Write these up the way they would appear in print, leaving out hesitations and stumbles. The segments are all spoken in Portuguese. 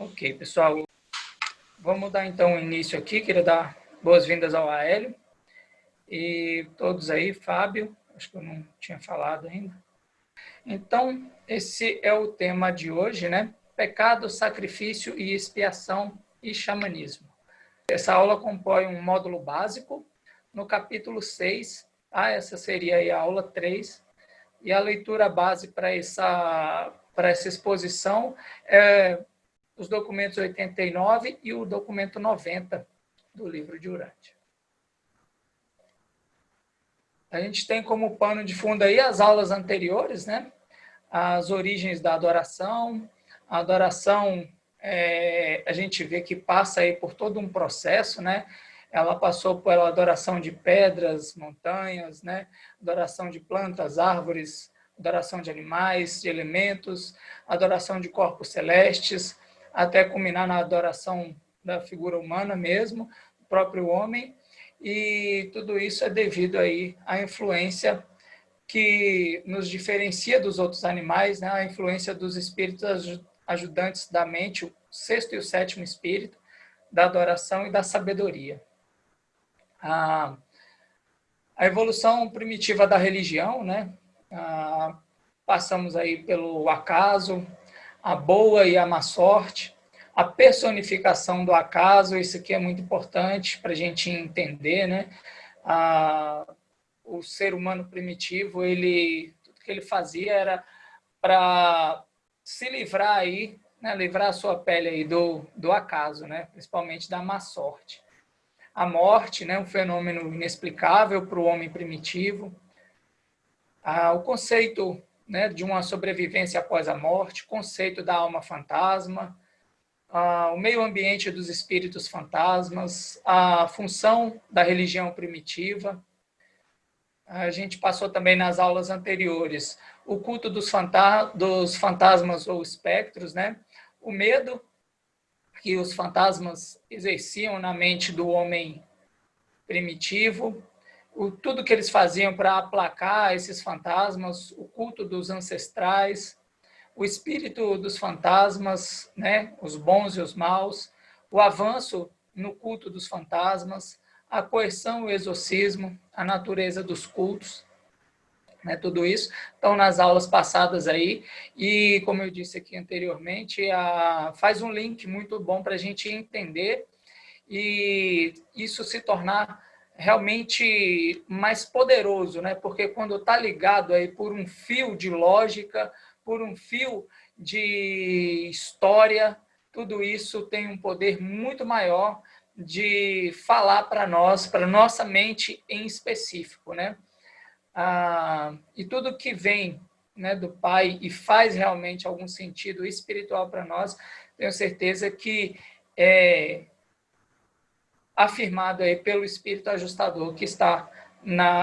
Ok, pessoal, vamos dar então início aqui. Queria dar boas-vindas ao Aélio e todos aí, Fábio, acho que eu não tinha falado ainda. Então, esse é o tema de hoje, né? Pecado, sacrifício e expiação e xamanismo. Essa aula compõe um módulo básico no capítulo 6, essa seria aí a aula 3, e a leitura base para essa exposição é os documentos 89 e o documento 90 do livro de Urântia. A gente tem como pano de fundo aí as aulas anteriores, né? As origens da adoração. A adoração, a gente vê que passa aí por todo um processo, né? Ela passou pela adoração de pedras, montanhas, né? Adoração de plantas, árvores, adoração de animais, de elementos, adoração de corpos celestes, até culminar na adoração da figura humana mesmo, do próprio homem, e tudo isso é devido aí à influência que nos diferencia dos outros animais, né? A influência dos espíritos ajudantes da mente, o sexto e o sétimo espírito, da adoração e da sabedoria. A evolução primitiva da religião, né? Passamos aí pelo acaso, a boa e a má sorte, a personificação do acaso, isso aqui é muito importante para a gente entender, né? O ser humano primitivo, tudo que ele fazia era para se livrar aí, né? Livrar a sua pele aí do acaso, né? Principalmente da má sorte. A morte, né? Um fenômeno inexplicável para o homem primitivo. O conceito, né, de uma sobrevivência após a morte, conceito da alma fantasma, o meio ambiente dos espíritos fantasmas, a função da religião primitiva. A gente passou também nas aulas anteriores o culto dos fantasmas ou espectros, né? O medo que os fantasmas exerciam na mente do homem primitivo, tudo que eles faziam para aplacar esses fantasmas, o culto dos ancestrais, o espírito dos fantasmas, né, os bons e os maus, o avanço no culto dos fantasmas, a coerção e o exorcismo, a natureza dos cultos, né, tudo isso estão nas aulas passadas aí, e como eu disse aqui anteriormente, faz um link muito bom para a gente entender e isso se tornar realmente mais poderoso, né? Porque quando está ligado aí por um fio de lógica, por um fio de história, tudo isso tem um poder muito maior de falar para nós, para nossa mente em específico, né? E tudo que vem, né, do Pai e faz realmente algum sentido espiritual para nós, tenho certeza que é afirmado aí pelo Espírito ajustador que está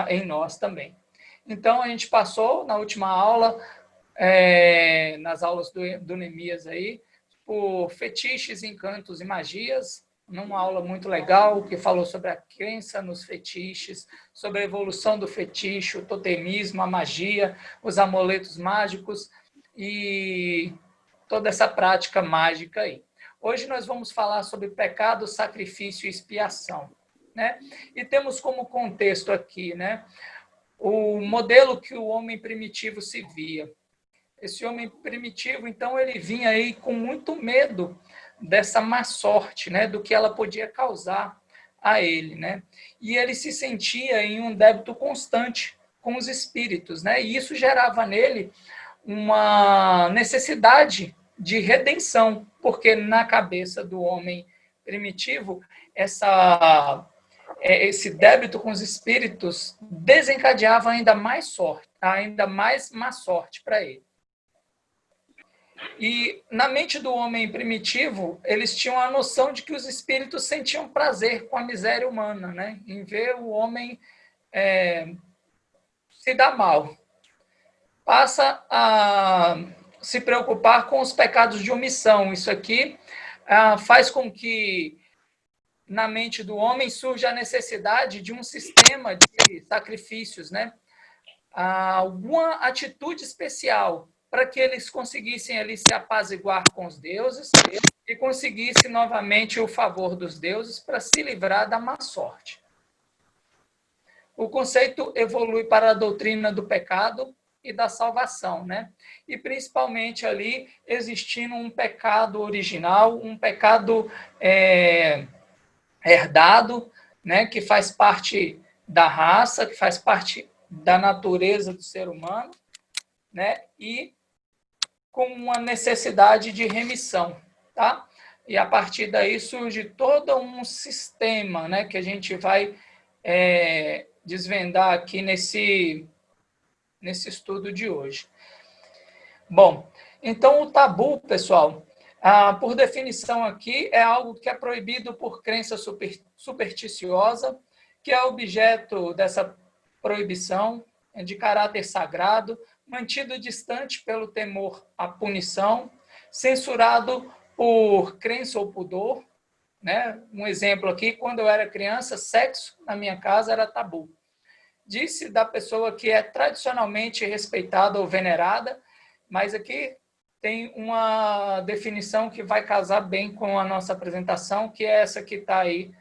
em nós também. Então, a gente passou na última aula, nas aulas do Neemias aí, por fetiches, encantos e magias, numa aula muito legal que falou sobre a crença nos fetiches, sobre a evolução do fetiche, o totemismo, a magia, os amuletos mágicos e toda essa prática mágica aí. Hoje nós vamos falar sobre pecado, sacrifício e expiação, né? E temos como contexto aqui, né, o modelo que o homem primitivo se via. Esse homem primitivo, então, ele vinha aí com muito medo dessa má sorte, né, do que ela podia causar a ele, né? E ele se sentia em um débito constante com os espíritos, né? E isso gerava nele uma necessidade de redenção, porque na cabeça do homem primitivo, esse débito com os espíritos desencadeava ainda mais sorte, ainda mais má sorte para ele. E na mente do homem primitivo, eles tinham a noção de que os espíritos sentiam prazer com a miséria humana, né? Em ver o homem se dar mal. Passa a se preocupar com os pecados de omissão. Isso aqui faz com que na mente do homem surja a necessidade de um sistema de sacrifícios, né? Alguma atitude especial para que eles conseguissem ali se apaziguar com os deuses e conseguisse novamente o favor dos deuses para se livrar da má sorte. O conceito evolui para a doutrina do pecado e da salvação, né? E principalmente ali existindo um pecado original, um pecado herdado, né? Que faz parte da raça, que faz parte da natureza do ser humano, né? E com uma necessidade de remissão, tá? E a partir daí surge todo um sistema, né? Que a gente vai desvendar aqui nesse estudo de hoje. Bom, então o tabu, pessoal, por definição aqui, é algo que é proibido por crença supersticiosa, que é objeto dessa proibição, de caráter sagrado, mantido distante pelo temor à punição, censurado por crença ou pudor, né? Um exemplo aqui, quando eu era criança, sexo na minha casa era tabu. Disse da pessoa que é tradicionalmente respeitada ou venerada, mas aqui tem uma definição que vai casar bem com a nossa apresentação, que é essa que está aí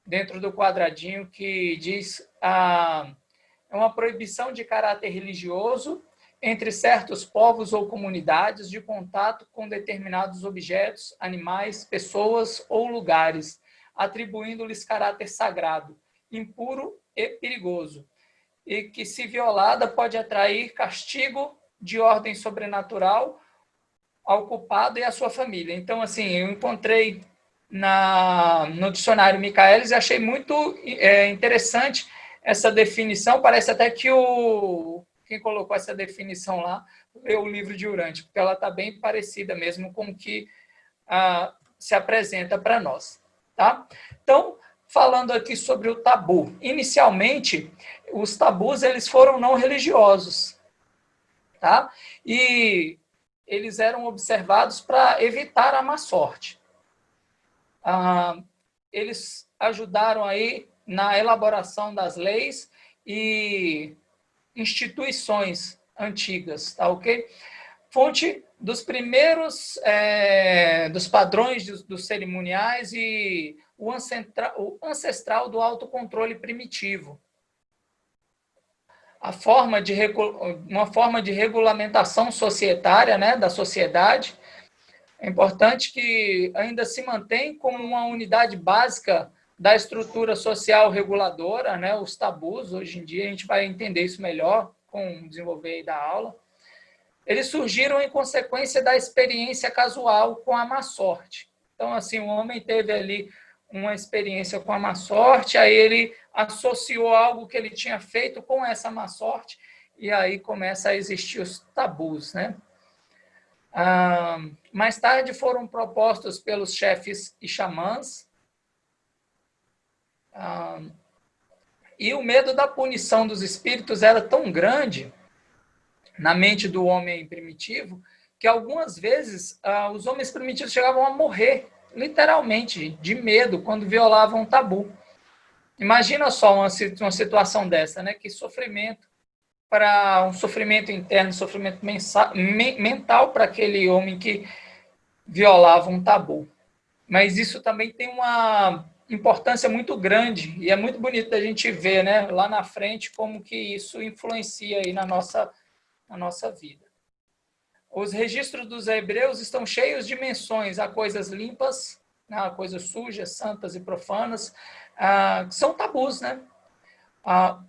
dentro do quadradinho, que diz é uma proibição de caráter religioso entre certos povos ou comunidades de contato com determinados objetos, animais, pessoas ou lugares, atribuindo-lhes caráter sagrado, impuro e perigoso, e que, se violada, pode atrair castigo de ordem sobrenatural ao culpado e à sua família. Então, assim, eu encontrei no dicionário Michaelis e achei muito interessante essa definição. Parece até que quem colocou essa definição lá leu o livro de Urante, porque ela está bem parecida mesmo com o que se apresenta para nós. Tá? Então, falando aqui sobre o tabu. Inicialmente, os tabus eles foram não religiosos, tá? E eles eram observados para evitar a má sorte. Eles ajudaram aí na elaboração das leis e instituições antigas, tá ok? Fonte dos primeiros, dos padrões dos cerimoniais e o ancestral do autocontrole primitivo. Uma forma de regulamentação societária, né, da sociedade. É importante que ainda se mantém como uma unidade básica da estrutura social reguladora, né, os tabus. Hoje em dia a gente vai entender isso melhor com o desenvolver da aula. Eles surgiram em consequência da experiência casual com a má sorte. Então, assim, o homem teve ali uma experiência com a má sorte, aí ele associou algo que ele tinha feito com essa má sorte, e aí começa a existir os tabus, né? Mais tarde foram propostos pelos chefes e xamãs, e o medo da punição dos espíritos era tão grande na mente do homem primitivo, que algumas vezes os homens primitivos chegavam a morrer, literalmente, de medo, quando violavam um tabu. Imagina só uma situação dessa, né? Que sofrimento, para um sofrimento interno, sofrimento mental para aquele homem que violava um tabu. Mas isso também tem uma importância muito grande, e é muito bonito da gente ver, né, lá na frente, como que isso influencia aí na nossa vida. Os registros dos hebreus estão cheios de menções a coisas limpas, a coisas sujas, santas e profanas, que são tabus, né?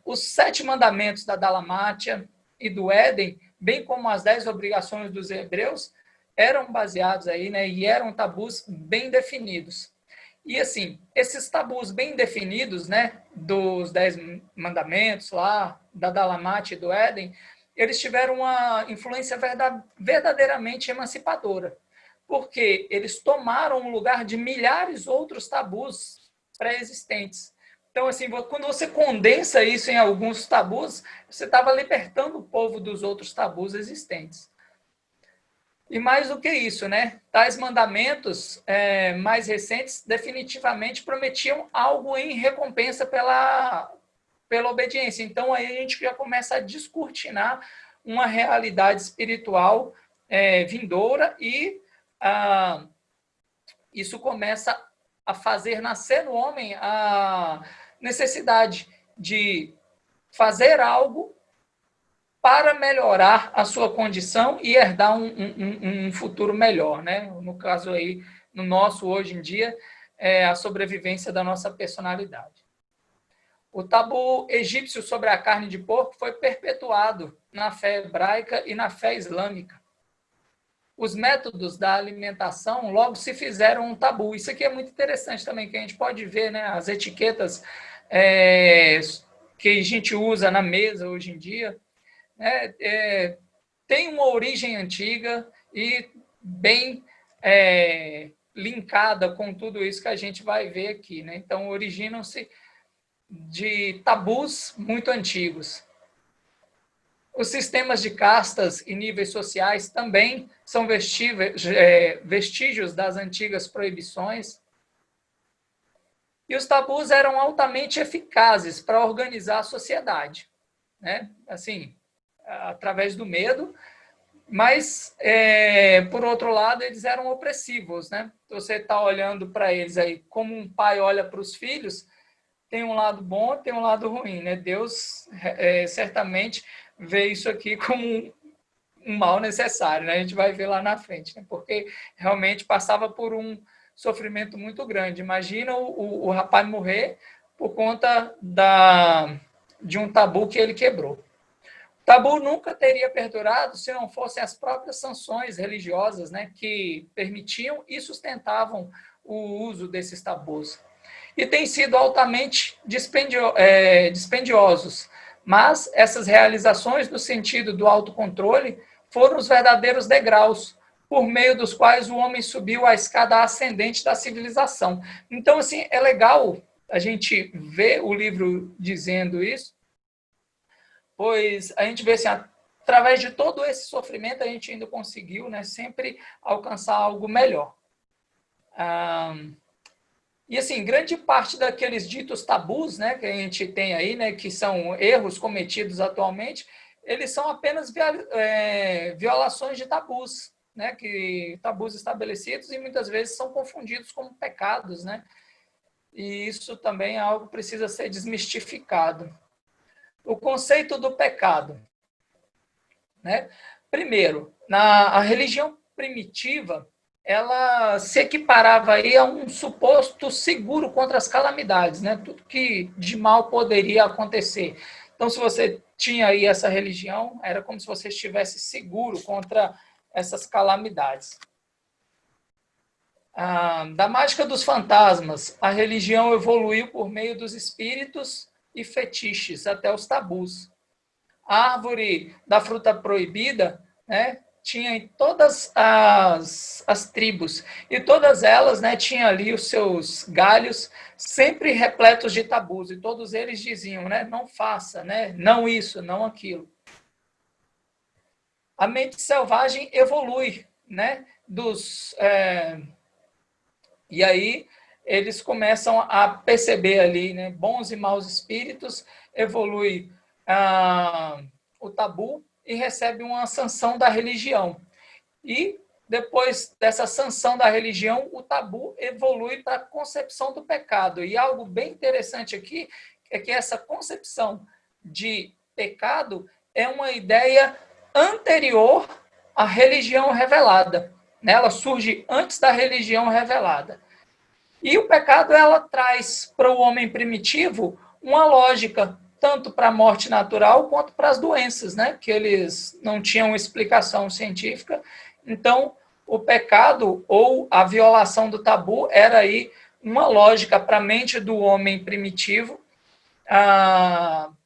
Os 7 mandamentos da Dalamátia e do Éden, bem como as 10 obrigações dos hebreus, eram baseados aí, né? E eram tabus bem definidos. E assim, esses tabus bem definidos, né? Dos 10 mandamentos lá, da Dalamátia e do Éden, eles tiveram uma influência verdadeiramente emancipadora, porque eles tomaram o lugar de milhares outros tabus pré-existentes. Então, assim, quando você condensa isso em alguns tabus, você estava libertando o povo dos outros tabus existentes. E mais do que isso, né? Tais mandamentos mais recentes definitivamente prometiam algo em recompensa pela obediência. Então, aí a gente já começa a descortinar uma realidade espiritual vindoura e isso começa a fazer nascer no homem a necessidade de fazer algo para melhorar a sua condição e herdar um futuro melhor, né? No caso aí, no nosso, hoje em dia, é a sobrevivência da nossa personalidade. O tabu egípcio sobre a carne de porco foi perpetuado na fé hebraica e na fé islâmica. Os métodos da alimentação logo se fizeram um tabu. Isso aqui é muito interessante também, que a gente pode ver, né, as etiquetas que a gente usa na mesa hoje em dia, né, tem uma origem antiga e bem linkada com tudo isso que a gente vai ver aqui, né? Então, originam-se de tabus muito antigos. Os sistemas de castas e níveis sociais também são vestígios das antigas proibições. E os tabus eram altamente eficazes para organizar a sociedade, né? Assim, através do medo, mas, por outro lado, eles eram opressivos, né? Você está olhando para eles aí, como um pai olha para os filhos, tem um lado bom, tem um lado ruim, né? Deus certamente vê isso aqui como um mal necessário, né? A gente vai ver lá na frente, né? Porque realmente passava por um sofrimento muito grande. Imagina o rapaz morrer por conta de um tabu que ele quebrou. O tabu nunca teria perdurado se não fossem as próprias sanções religiosas, né, que permitiam e sustentavam o uso desses tabus. E têm sido altamente dispendiosos, mas essas realizações no sentido do autocontrole foram os verdadeiros degraus por meio dos quais o homem subiu a escada ascendente da civilização. Então, assim, é legal a gente ver o livro dizendo isso, pois a gente vê assim, através de todo esse sofrimento, a gente ainda conseguiu, né, sempre alcançar algo melhor. E assim, grande parte daqueles ditos tabus, né, que a gente tem aí, né, que são erros cometidos atualmente, eles são apenas violações de tabus, né, que tabus estabelecidos e muitas vezes são confundidos como pecados, né? E isso também é algo que precisa ser desmistificado. O conceito do pecado, né? Primeiro, a religião primitiva, ela se equiparava aí a um suposto seguro contra as calamidades, né? Tudo que de mal poderia acontecer. Então, se você tinha aí essa religião, era como se você estivesse seguro contra essas calamidades. Da mágica dos fantasmas, a religião evoluiu por meio dos espíritos e fetiches até os tabus. A árvore da fruta proibida, né, tinha em todas as tribos, e todas elas, né, tinham ali os seus galhos sempre repletos de tabus, e todos eles diziam, né, não faça, né, não isso, não aquilo. A mente selvagem evolui, né, e aí eles começam a perceber ali, né, bons e maus espíritos, evolui o tabu e recebe uma sanção da religião. E depois dessa sanção da religião, o tabu evolui para a concepção do pecado. E algo bem interessante aqui é que essa concepção de pecado é uma ideia anterior à religião revelada. Ela surge antes da religião revelada. E o pecado, ela traz para o homem primitivo uma lógica, tanto para a morte natural quanto para as doenças, né? Que eles não tinham explicação científica. Então, o pecado ou a violação do tabu era aí uma lógica para a mente do homem primitivo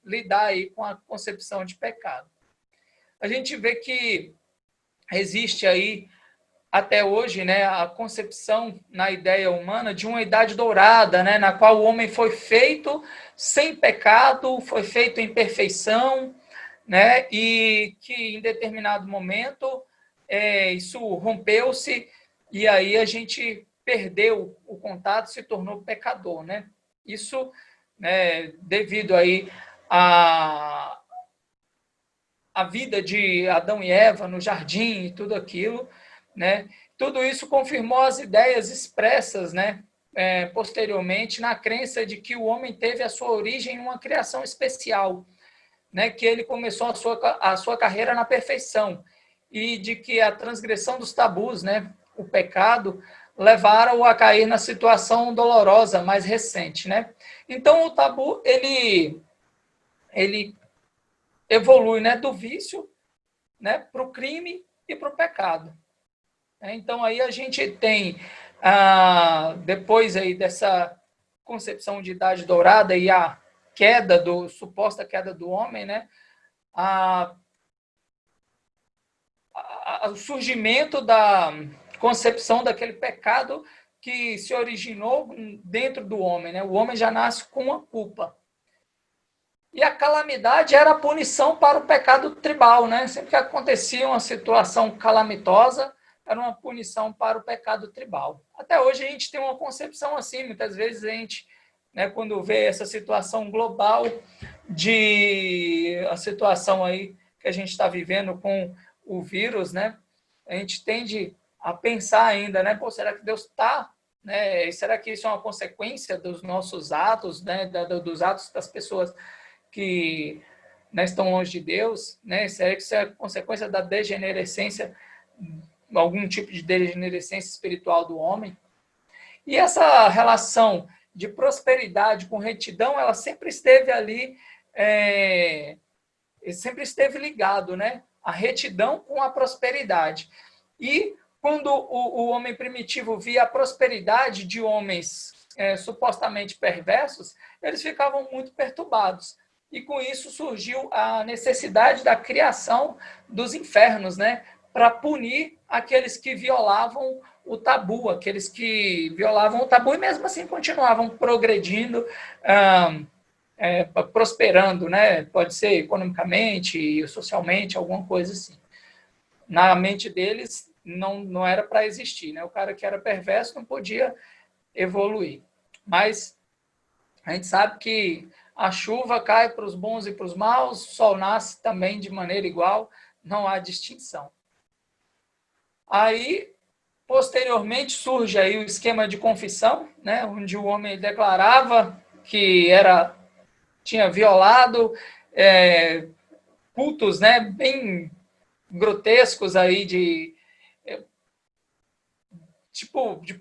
lidar aí com a concepção de pecado. A gente vê que existe aí até hoje, né, a concepção na ideia humana de uma idade dourada, né, na qual o homem foi feito sem pecado, foi feito em perfeição, né, e que em determinado momento isso rompeu-se e aí a gente perdeu o contato, se tornou pecador, né? Isso, né, devido aí a vida de Adão e Eva no jardim e tudo aquilo, né? Tudo isso confirmou as ideias expressas, né, posteriormente, na crença de que o homem teve a sua origem em uma criação especial, né, que ele começou a sua carreira na perfeição, e de que a transgressão dos tabus, né, o pecado, levaram-o a cair na situação dolorosa mais recente, né? Então, o tabu, ele evolui, né, do vício, né, para o crime e para o pecado. Então, aí a gente tem, depois aí dessa concepção de idade dourada e a queda, suposta queda do homem, né, o surgimento da concepção daquele pecado que se originou dentro do homem, né? O homem já nasce com uma culpa. E a calamidade era a punição para o pecado tribal, né? Sempre que acontecia uma situação calamitosa, era uma punição para o pecado tribal. Até hoje a gente tem uma concepção assim, muitas vezes a gente, né, quando vê essa situação global a situação aí que a gente está vivendo com o vírus, né? A gente tende a pensar ainda, né? Pô, será que Deus está, né? Será que isso é uma consequência dos nossos atos, né? Dos atos das pessoas que, né, estão longe de Deus, né? Será que isso é consequência da degenerescência, algum tipo de degenerescência espiritual do homem? E essa relação de prosperidade com retidão, ela sempre esteve ali, sempre esteve ligado, né? A retidão com a prosperidade. E quando o homem primitivo via a prosperidade de homens supostamente perversos, eles ficavam muito perturbados. E com isso surgiu a necessidade da criação dos infernos, né? Para punir aqueles que violavam o tabu, aqueles que violavam o tabu e mesmo assim continuavam progredindo, prosperando, né? Pode ser economicamente, socialmente, alguma coisa assim. Na mente deles não era para existir, né? O cara que era perverso não podia evoluir. Mas a gente sabe que a chuva cai para os bons e para os maus, o sol nasce também de maneira igual, não há distinção. Aí, posteriormente, surge aí o esquema de confissão, né, onde o homem declarava que tinha violado cultos, né, bem grotescos aí de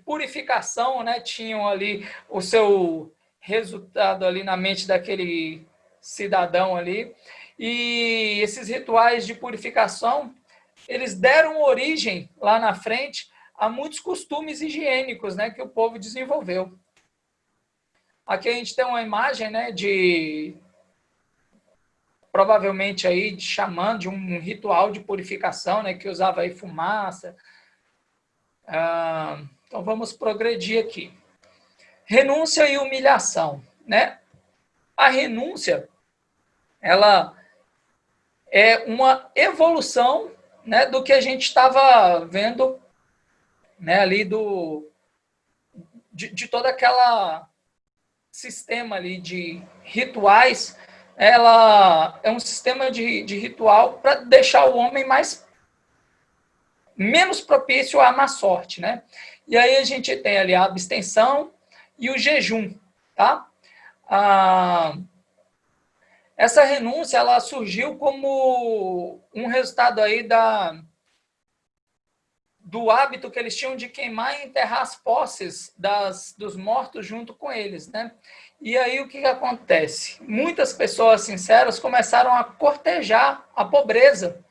purificação, né, tinham ali o seu resultado ali na mente daquele cidadão ali. E esses rituais de purificação, eles deram origem lá na frente a muitos costumes higiênicos, né, que o povo desenvolveu. Aqui a gente tem uma imagem, né, provavelmente aí de xamã, de um ritual de purificação, né, que usava aí fumaça. Então vamos progredir aqui. Renúncia e humilhação, né? A renúncia, ela é uma evolução, né, do que a gente estava vendo, né, ali de todo aquele sistema ali de rituais. Ela é um sistema de ritual para deixar o homem menos propício à má sorte, né? E aí a gente tem ali a abstenção e o jejum, tá? Essa renúncia, ela surgiu como um resultado aí do hábito que eles tinham de queimar e enterrar as posses dos mortos junto com eles, né? E aí o que acontece? Muitas pessoas sinceras começaram a cortejar a pobreza,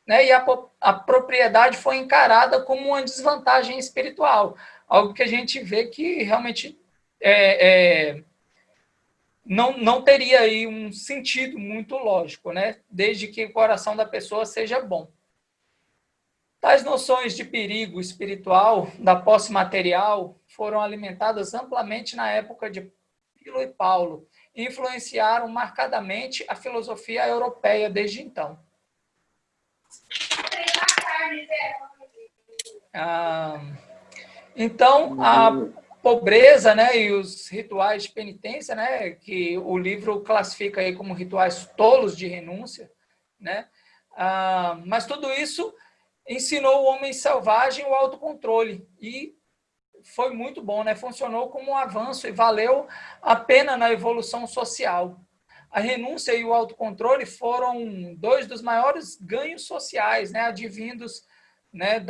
né? E a propriedade foi encarada como uma desvantagem espiritual, algo que a gente vê que realmente não teria aí um sentido muito lógico, né? Desde que o coração da pessoa seja bom. Tais noções de perigo espiritual, da posse material, foram alimentadas amplamente na época de Pilo e Paulo e influenciaram marcadamente a filosofia europeia desde então. Então, a pobreza, né, e os rituais de penitência, né, que o livro classifica aí como rituais tolos de renúncia, né, mas tudo isso ensinou o homem selvagem o autocontrole. E foi muito bom, né? Funcionou como um avanço e valeu a pena na evolução social. A renúncia e o autocontrole foram dois dos maiores ganhos sociais, né? Advindos, né,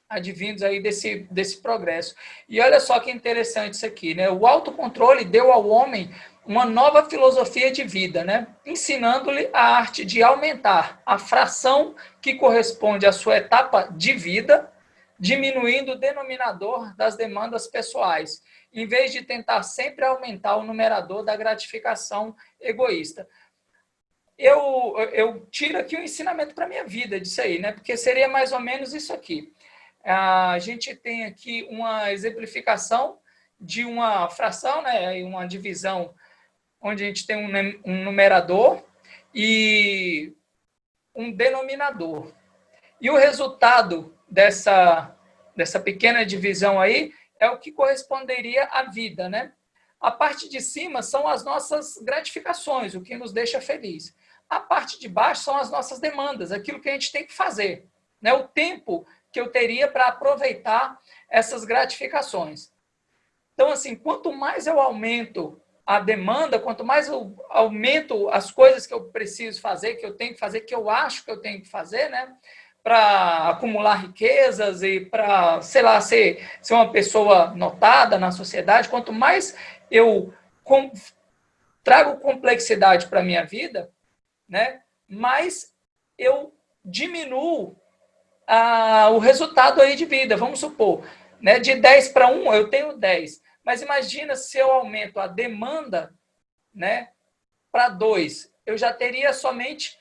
advindos aí desse progresso. E olha só que interessante isso aqui, né? O autocontrole deu ao homem uma nova filosofia de vida, né? Ensinando-lhe a arte de aumentar a fração que corresponde à sua etapa de vida, diminuindo o denominador das demandas pessoais, em vez de tentar sempre aumentar o numerador da gratificação egoísta. Eu tiro aqui um ensinamento para a minha vida disso aí, né? Porque seria mais ou menos isso aqui. A gente tem aqui uma exemplificação de uma fração, né, uma divisão, onde a gente tem um numerador e um denominador. E o resultado dessa pequena divisão aí é o que corresponderia à vida, né? A parte de cima são as nossas gratificações, o que nos deixa feliz. A parte de baixo são as nossas demandas, aquilo que a gente tem que fazer, né? O tempo que eu teria para aproveitar essas gratificações. Então, assim, quanto mais eu aumento a demanda, quanto mais eu aumento as coisas que eu preciso fazer, que eu tenho que fazer, que eu acho que eu tenho que fazer, né? Para acumular riquezas e para, sei lá, ser uma pessoa notada na sociedade, quanto mais eu trago complexidade para a minha vida, né? Mais eu diminuo o resultado aí de vida. Vamos supor, né, de 10 para 1, eu tenho 10. Mas imagina se eu aumento a demanda, né, para 2. Eu já teria somente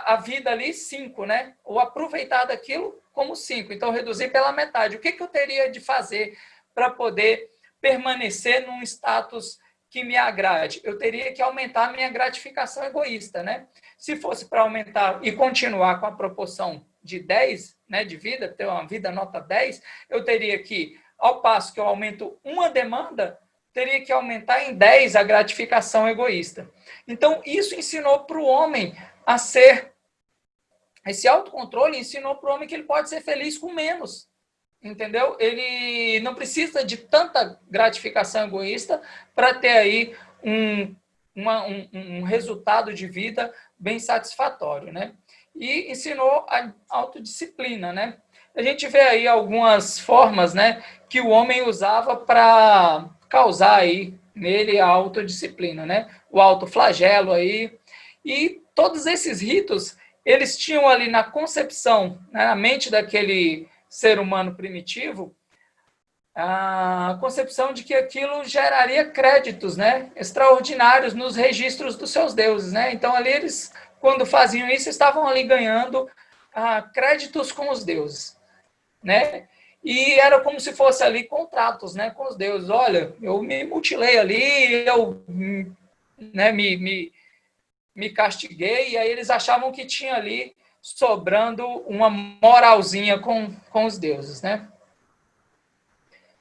a vida ali 5, né? Ou aproveitar daquilo como 5. Então, reduzir pela metade. O que eu teria de fazer para poder permanecer num status que me agrade? Eu teria que aumentar a minha gratificação egoísta, né? Se fosse para aumentar e continuar com a proporção de 10, né, de vida, ter uma vida nota 10, eu teria que, ao passo que eu aumento uma demanda, teria que aumentar em 10 a gratificação egoísta. Então, isso ensinou para o homem a ser... Esse autocontrole ensinou para o homem que ele pode ser feliz com menos, entendeu? Ele não precisa de tanta gratificação egoísta para ter aí um resultado de vida bem satisfatório, né? E ensinou a autodisciplina, né? A gente vê aí algumas formas, né, que o homem usava para causar aí nele a autodisciplina, né? O autoflagelo aí. E todos esses ritos, eles tinham ali na concepção, né, na mente daquele ser humano primitivo, a concepção de que aquilo geraria créditos, né, extraordinários nos registros dos seus deuses, né? Então ali eles, quando faziam isso, estavam ali ganhando créditos com os deuses, né? E era como se fosse ali contratos, né, com os deuses. Olha, eu me mutilei ali, eu, né, me castiguei, e aí eles achavam que tinha ali sobrando uma moralzinha com os deuses, né?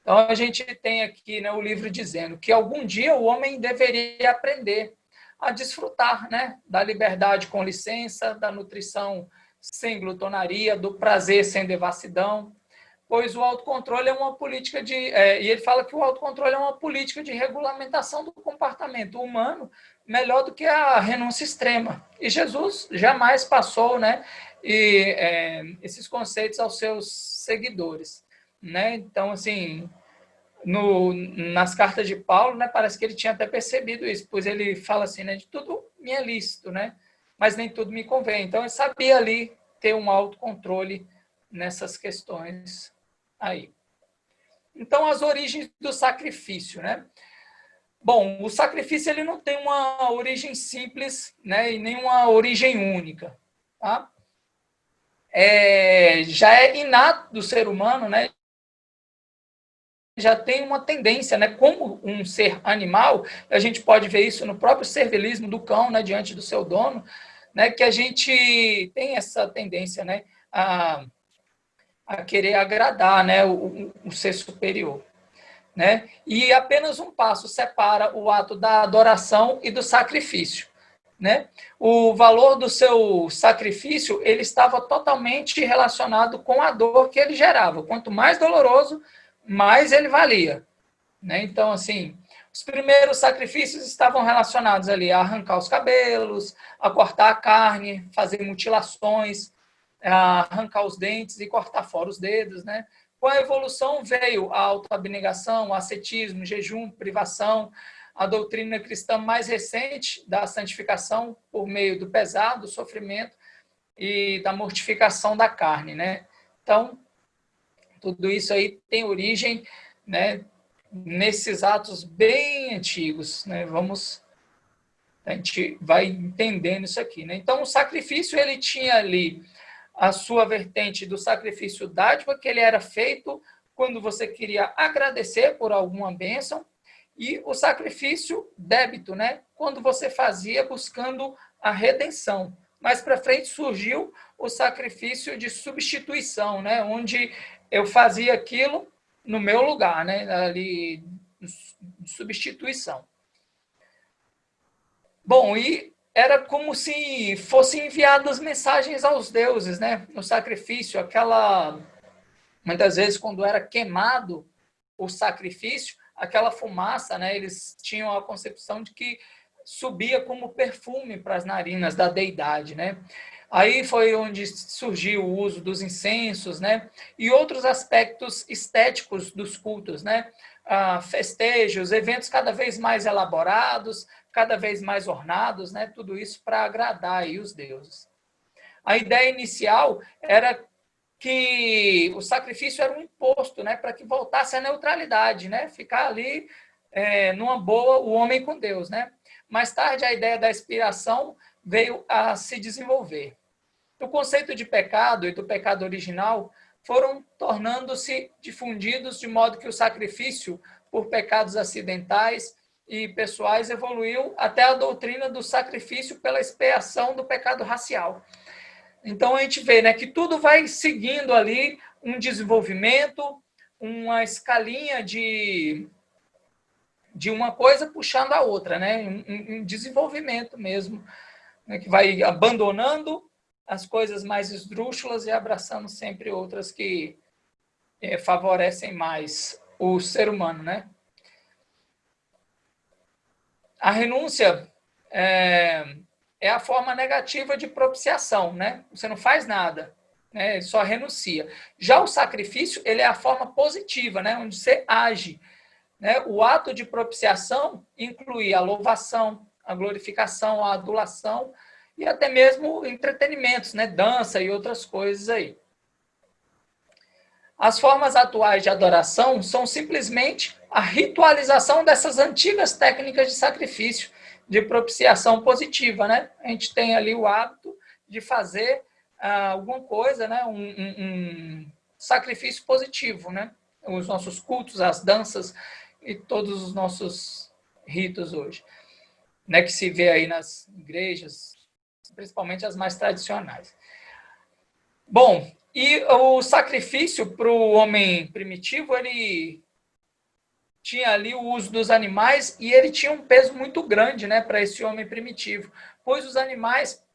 Então, a gente tem aqui, né, o livro dizendo que algum dia o homem deveria aprender a desfrutar, né, da liberdade com licença, da nutrição sem glutonaria, do prazer sem devassidão, pois o autocontrole é uma política de... e ele fala que o autocontrole é uma política de regulamentação do comportamento humano melhor do que a renúncia extrema. E Jesus jamais passou, né, esses conceitos aos seus seguidores, né? Então, assim, nas cartas de Paulo, né, parece que ele tinha até percebido isso, pois ele fala assim, né, de tudo me é lícito, né, mas nem tudo me convém. Então, ele sabia ali ter um autocontrole nessas questões aí. Então, as origens do sacrifício, né? Bom, o sacrifício ele não tem uma origem simples, né, e nem uma origem única, tá? Já é inato do ser humano, né? Já tem uma tendência, né? Como um ser animal, a gente pode ver isso no próprio servilismo do cão, né, diante do seu dono, né, que a gente tem essa tendência, né, a querer agradar, né, o ser superior, né? E apenas um passo separa o ato da adoração e do sacrifício, né? O valor do seu sacrifício, ele estava totalmente relacionado com a dor que ele gerava. Quanto mais doloroso, mais ele valia, né? Então, assim, os primeiros sacrifícios estavam relacionados ali a arrancar os cabelos, a cortar a carne, fazer mutilações, a arrancar os dentes e cortar fora os dedos, né? Com a evolução veio a autoabnegação, o ascetismo, jejum, privação, a doutrina cristã mais recente da santificação por meio do pesar, do sofrimento e da mortificação da carne, né? Então, tudo isso aí tem origem, né, nesses atos bem antigos, né? A gente vai entendendo isso aqui, né? Então, o sacrifício, ele tinha ali a sua vertente do sacrifício dádiva, que ele era feito quando você queria agradecer por alguma bênção, e o sacrifício débito, né? Quando você fazia buscando a redenção. Mais para frente surgiu o sacrifício de substituição, né? Onde eu fazia aquilo no meu lugar, né? Ali, de substituição. Bom, e era como se fossem enviadas mensagens aos deuses, né? No sacrifício, muitas vezes quando era queimado o sacrifício, aquela fumaça, né? Eles tinham a concepção de que subia como perfume para as narinas da deidade, né? Aí foi onde surgiu o uso dos incensos, né? E outros aspectos estéticos dos cultos, né? Festejos, eventos cada vez mais elaborados, cada vez mais ornados, né? Tudo isso para agradar aí os deuses. A ideia inicial era que o sacrifício era um imposto, né? Para que voltasse à neutralidade, né? Ficar ali numa boa, o homem com Deus, né? Mais tarde, a ideia da expiação veio a se desenvolver. O conceito de pecado e do pecado original foram tornando-se difundidos de modo que o sacrifício por pecados acidentais e pessoais evoluiu até a doutrina do sacrifício pela expiação do pecado racial. Então, a gente vê, né, que tudo vai seguindo ali um desenvolvimento, uma escalinha de uma coisa puxando a outra, né? Um desenvolvimento mesmo, né, que vai abandonando as coisas mais esdrúxulas e abraçando sempre outras que favorecem mais o ser humano, né? A renúncia é a forma negativa de propiciação, né? Você não faz nada, né? Só renuncia. Já o sacrifício, ele é a forma positiva, né? Onde você age, né? O ato de propiciação inclui a louvação, a glorificação, a adulação e até mesmo entretenimentos, né? Dança e outras coisas aí. As formas atuais de adoração são simplesmente a ritualização dessas antigas técnicas de sacrifício, de propiciação positiva, né? A gente tem ali o hábito de fazer alguma coisa, né? Um sacrifício positivo, né? Os nossos cultos, as danças e todos os nossos ritos hoje, né? Que se vê aí nas igrejas, principalmente as mais tradicionais. Bom, e o sacrifício para o homem primitivo, ele tinha ali o uso dos animais e ele tinha um peso muito grande, né, para esse homem primitivo, pois os animais,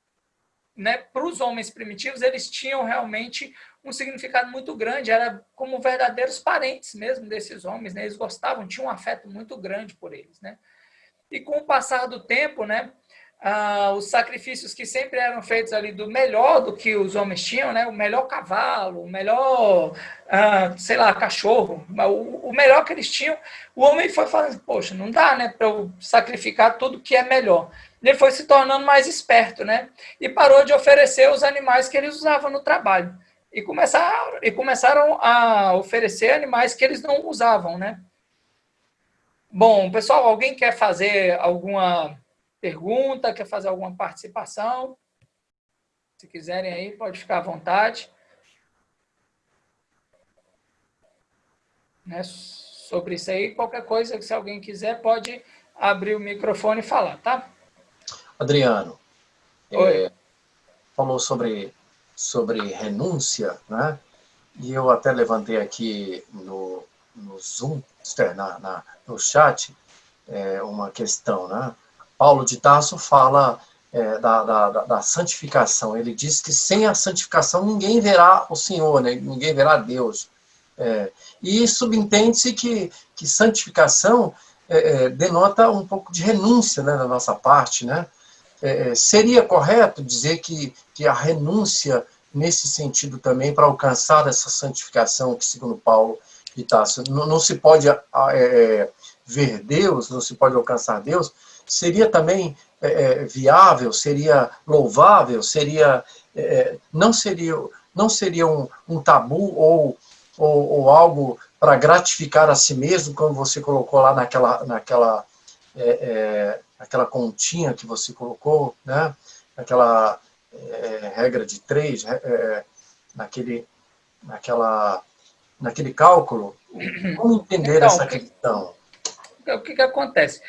né, para os homens primitivos, eles tinham realmente um significado muito grande, era como verdadeiros parentes mesmo desses homens, né, eles gostavam, tinham um afeto muito grande por eles, né. E com o passar do tempo, né, os sacrifícios que sempre eram feitos ali do melhor do que os homens tinham, né? O melhor cavalo, o melhor, sei lá, cachorro, o melhor que eles tinham, o homem foi falando, poxa, não dá, né, para eu sacrificar tudo que é melhor. Ele foi se tornando mais esperto, né? E parou de oferecer os animais que eles usavam no trabalho. E começaram a oferecer animais que eles não usavam, né? Bom, pessoal, alguém quer fazer alguma pergunta, quer fazer alguma participação? Se quiserem aí, pode ficar à vontade. Né? Sobre isso aí, qualquer coisa que se alguém quiser, pode abrir o microfone e falar, tá? Adriano, falou sobre renúncia, né? E eu até levantei aqui no Zoom, no chat, uma questão, né? Paulo de Tarso fala da santificação. Ele diz que sem a santificação ninguém verá o Senhor, né? Ninguém verá Deus. E subentende-se que santificação denota um pouco de renúncia, né, da nossa parte, né? Seria correto dizer que a renúncia nesse sentido também para alcançar essa santificação que, segundo Paulo e Tássio, não se pode ver Deus, não se pode alcançar Deus, seria também viável, seria louvável, não seria um tabu ou algo para gratificar a si mesmo, como você colocou lá naquela continha que você colocou, né? Aquela regra de 3, naquele cálculo. Como entender Então, essa questão? o que acontece?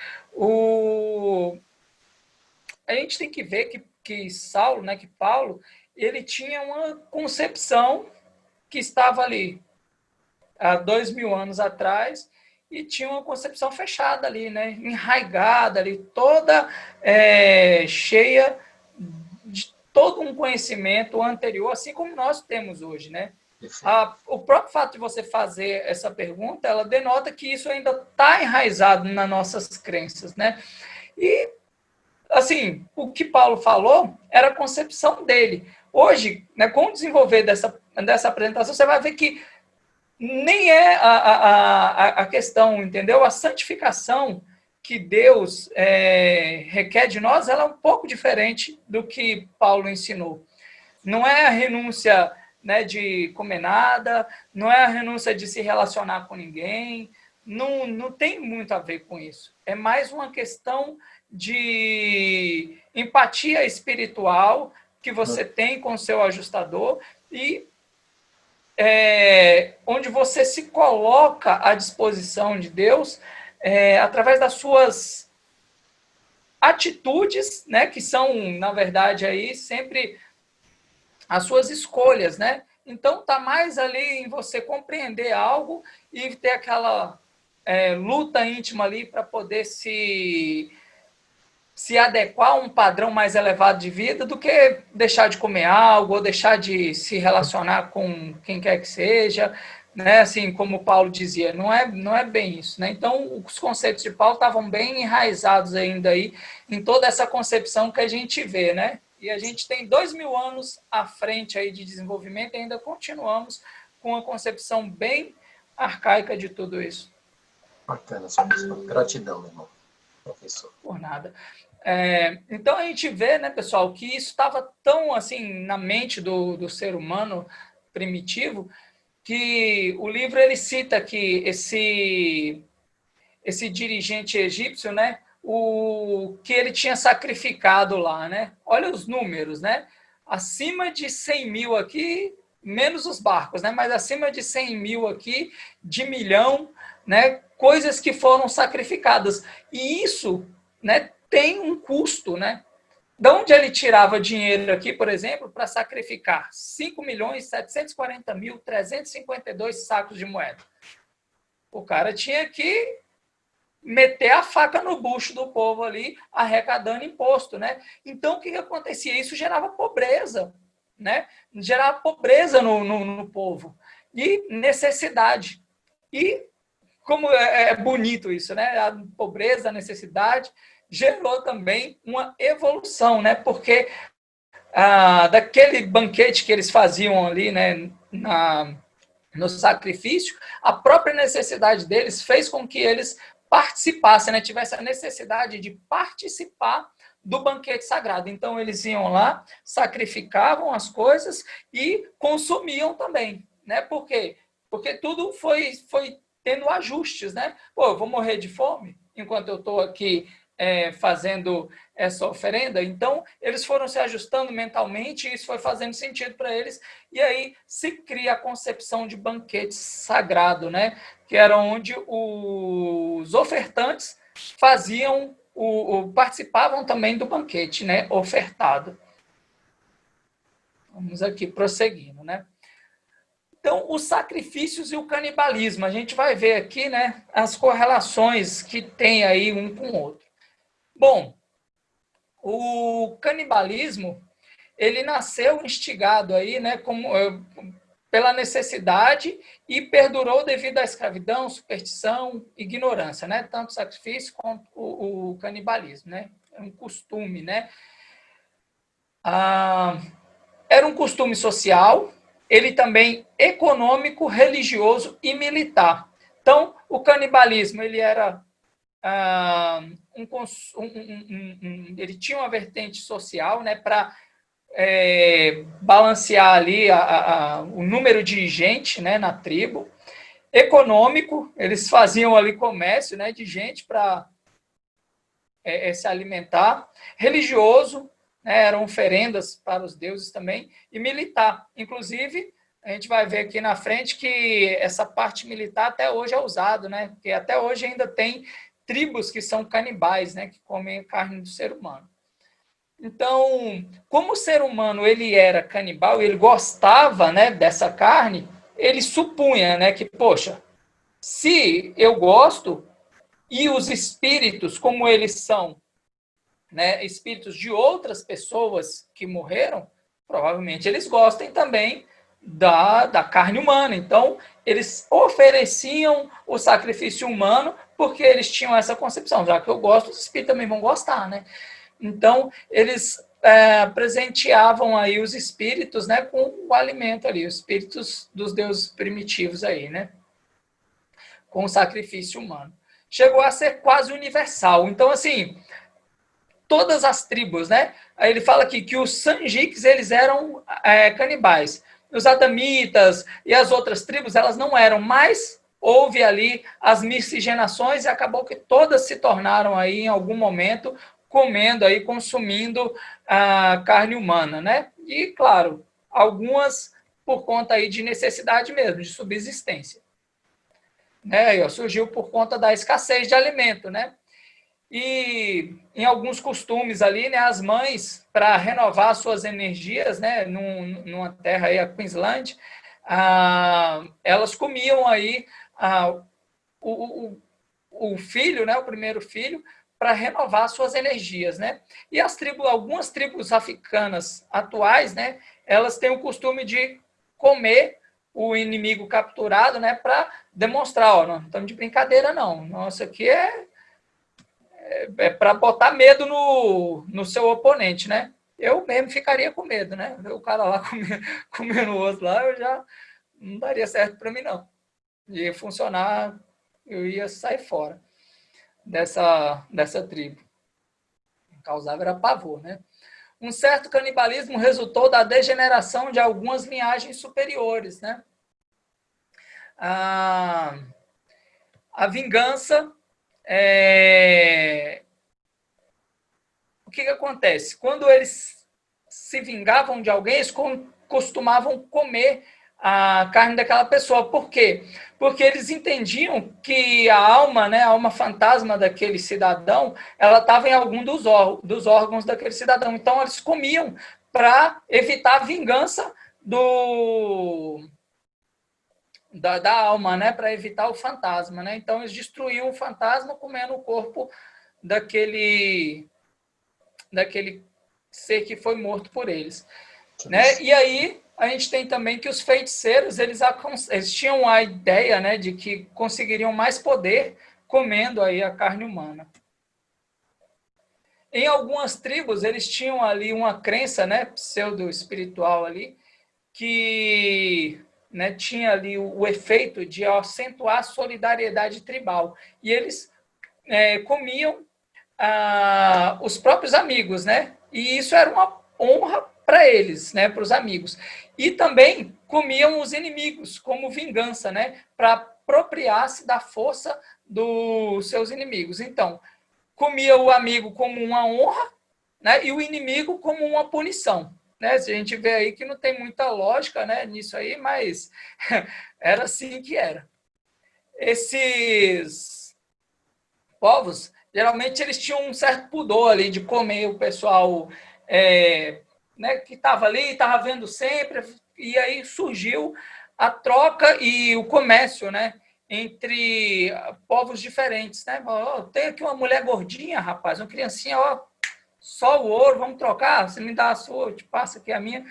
A gente tem que ver que Saulo, né, que Paulo, ele tinha uma concepção que estava ali há 2000 anos atrás e tinha uma concepção fechada ali, né, enraigada ali, toda cheia de todo um conhecimento anterior, assim como nós temos hoje, né? O próprio fato de você fazer essa pergunta, ela denota que isso ainda está enraizado nas nossas crenças, né? E, assim, o que Paulo falou era a concepção dele. Hoje, né, com o desenvolver dessa apresentação, você vai ver que nem é a questão, entendeu? A santificação que Deus requer de nós, ela é um pouco diferente do que Paulo ensinou. Não é a renúncia, né, de comer nada, não é a renúncia de se relacionar com ninguém, não tem muito a ver com isso. É mais uma questão de empatia espiritual que você tem com o seu ajustador e onde você se coloca à disposição de Deus através das suas atitudes, né, que são, na verdade, aí sempre as suas escolhas, né? Então, está mais ali em você compreender algo e ter aquela luta íntima ali para poder se adequar a um padrão mais elevado de vida do que deixar de comer algo ou deixar de se relacionar com quem quer que seja, né? Assim, como Paulo dizia, não é bem isso, né? Então, os conceitos de Paulo estavam bem enraizados ainda aí em toda essa concepção que a gente vê, né? E a gente tem 2000 anos à frente aí de desenvolvimento e ainda continuamos com uma concepção bem arcaica de tudo isso. Bacana, sua questão. Gratidão, meu irmão, professor. Por nada. Então a gente vê, né, pessoal, que isso estava tão assim na mente do ser humano primitivo que o livro ele cita que esse dirigente egípcio, né, o que ele tinha sacrificado lá, né? Olha os números, né? Acima de 100 mil aqui, menos os barcos, né? Mas acima de 100 mil aqui, de milhão, né? Coisas que foram sacrificadas. E isso, né, tem um custo, né? De onde ele tirava dinheiro aqui, por exemplo, para sacrificar 5.740.352 sacos de moeda? O cara tinha que meter a faca no bucho do povo ali, arrecadando imposto, né? Então, o que acontecia? Isso gerava pobreza, né? Gerava pobreza no povo e necessidade. E como é bonito isso, né? A pobreza, a necessidade gerou também uma evolução, né? Porque daquele banquete que eles faziam ali, né, no sacrifício, a própria necessidade deles fez com que eles participassem, né, tivessem a necessidade de participar do banquete sagrado. Então, eles iam lá, sacrificavam as coisas e consumiam também. Né? Por quê? Porque tudo foi tendo ajustes. Né? Pô, eu vou morrer de fome enquanto eu estou aqui fazendo essa oferenda. Então, eles foram se ajustando mentalmente e isso foi fazendo sentido para eles. E aí se cria a concepção de banquete sagrado, né? Que era onde os ofertantes faziam, participavam também do banquete, né? Ofertado. Vamos aqui prosseguindo, né? Então, os sacrifícios e o canibalismo. A gente vai ver aqui, né, as correlações que tem aí um com o outro. Bom, o canibalismo, ele nasceu instigado aí, né, pela necessidade e perdurou devido à escravidão, superstição, ignorância, né, tanto o sacrifício quanto o canibalismo, né, é um costume, né. Era um costume social, ele também econômico, religioso e militar. Então, o canibalismo, ele era ele tinha uma vertente social, né, para balancear ali o número de gente, né, na tribo. Econômico, eles faziam ali comércio, né, de gente para se alimentar. Religioso, né, eram oferendas para os deuses também. E militar, inclusive, a gente vai ver aqui na frente que essa parte militar até hoje é usado, né, porque até hoje ainda tem tribos que são canibais, né, que comem carne do ser humano. Então, como o ser humano ele era canibal, ele gostava, né, dessa carne, ele supunha, né, que, poxa, se eu gosto e os espíritos, como eles são, né, espíritos de outras pessoas que morreram, provavelmente eles gostem também da carne humana. Então, eles ofereciam o sacrifício humano porque eles tinham essa concepção. Já que eu gosto, os espíritos também vão gostar, né? Então, eles presenteavam aí os espíritos, né, com o alimento ali, os espíritos dos deuses primitivos aí, né, com o sacrifício humano. Chegou a ser quase universal. Então, assim, todas as tribos, né, aí ele fala aqui que os Sanjiks, eles eram canibais. Os Adamitas e as outras tribos, elas não eram, mas houve ali as miscigenações e acabou que todas se tornaram aí, em algum momento, comendo aí, consumindo a carne humana, né? E, claro, algumas por conta aí de necessidade mesmo, de subsistência. Né? Surgiu por conta da escassez de alimento, né? E em alguns costumes ali, né, as mães, para renovar suas energias, né, numa terra aí, a Queensland, elas comiam aí o filho, né, o primeiro filho, para renovar suas energias, né? E algumas tribos africanas atuais, né, elas têm o costume de comer o inimigo capturado, né, para demonstrar, ó, não estamos de brincadeira não, nossa, aqui é para botar medo no seu oponente, né? Eu mesmo ficaria com medo, né? O cara lá comendo o outro lá, eu já não daria certo para mim não. Ia funcionar, eu ia sair fora dessa tribo. Causava era pavor, né? Um certo canibalismo resultou da degeneração de algumas linhagens superiores, né? A vingança o que acontece? Quando eles se vingavam de alguém, eles costumavam comer a carne daquela pessoa. Por quê? Porque eles entendiam que a alma, né, a alma fantasma daquele cidadão, ela estava em algum dos órgãos daquele cidadão. Então, eles comiam para evitar a vingança da alma, né, para evitar o fantasma. Né? Então, eles destruíam o fantasma comendo o corpo daquele ser que foi morto por eles. Né? E aí a gente tem também que os feiticeiros eles tinham a ideia, né, de que conseguiriam mais poder comendo aí a carne humana. Em algumas tribos eles tinham ali uma crença, né, pseudo-espiritual ali, que, né, tinha ali o efeito de acentuar a solidariedade tribal. E eles comiam os próprios amigos, né? E isso era uma honra para eles, né? Para os amigos. E também comiam os inimigos como vingança, né? Para apropriar-se da força dos seus inimigos. Então, comia o amigo como uma honra, né? E o inimigo como uma punição. Né? A gente vê aí que não tem muita lógica, né, nisso aí, mas era assim que era. Esses povos geralmente eles tinham um certo pudor ali de comer o pessoal né, que estava ali, estava vendo sempre, e aí surgiu a troca e o comércio, né, entre povos diferentes. Né? Oh, tem aqui uma mulher gordinha, rapaz, uma criancinha, ó, só o ouro, vamos trocar? Você me dá a sua, eu te passo aqui a minha.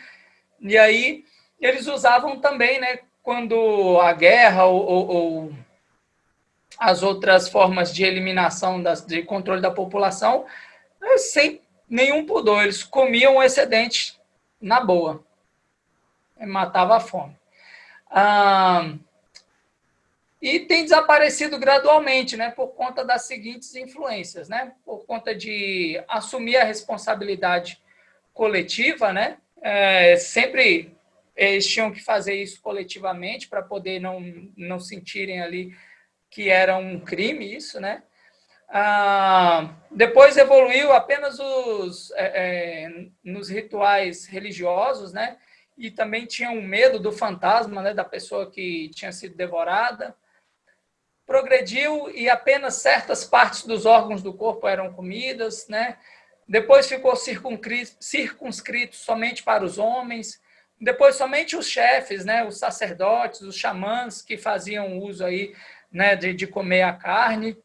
E aí eles usavam também, né, quando a guerra ou as outras formas de eliminação, de controle da população, sem nenhum pudor, eles comiam o excedente na boa, matava a fome. E tem desaparecido gradualmente, né, por conta das seguintes influências, né, por conta de assumir a responsabilidade coletiva, né, sempre eles tinham que fazer isso coletivamente para poder não sentirem ali que era um crime isso, né. Depois evoluiu apenas nos rituais religiosos, né, e também tinha um medo do fantasma, né, da pessoa que tinha sido devorada. Progrediu e apenas certas partes dos órgãos do corpo eram comidas, né? Depois ficou circunscrito somente para os homens. Depois somente os chefes, né? Os sacerdotes, os xamãs que faziam uso aí, né? De comer a carne,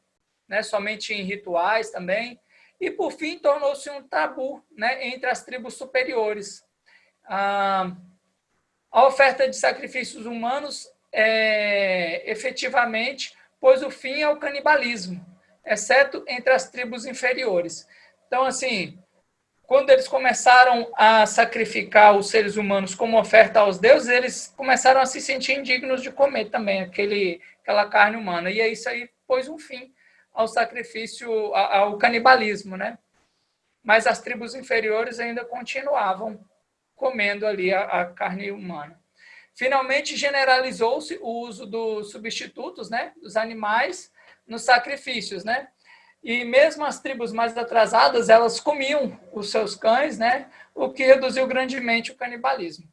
né? Somente em rituais também. E por fim tornou-se um tabu, né? Entre as tribos superiores. A oferta de sacrifícios humanos efetivamente pôs o fim ao canibalismo, exceto entre as tribos inferiores. Então, assim, quando eles começaram a sacrificar os seres humanos como oferta aos deuses, eles começaram a se sentir indignos de comer também aquela carne humana. E isso aí pôs um fim ao sacrifício, ao canibalismo, né? Mas as tribos inferiores ainda continuavam comendo ali a carne humana. Finalmente, generalizou-se o uso dos substitutos, né, dos animais, nos sacrifícios, né? E mesmo as tribos mais atrasadas, elas comiam os seus cães, né, o que reduziu grandemente o canibalismo.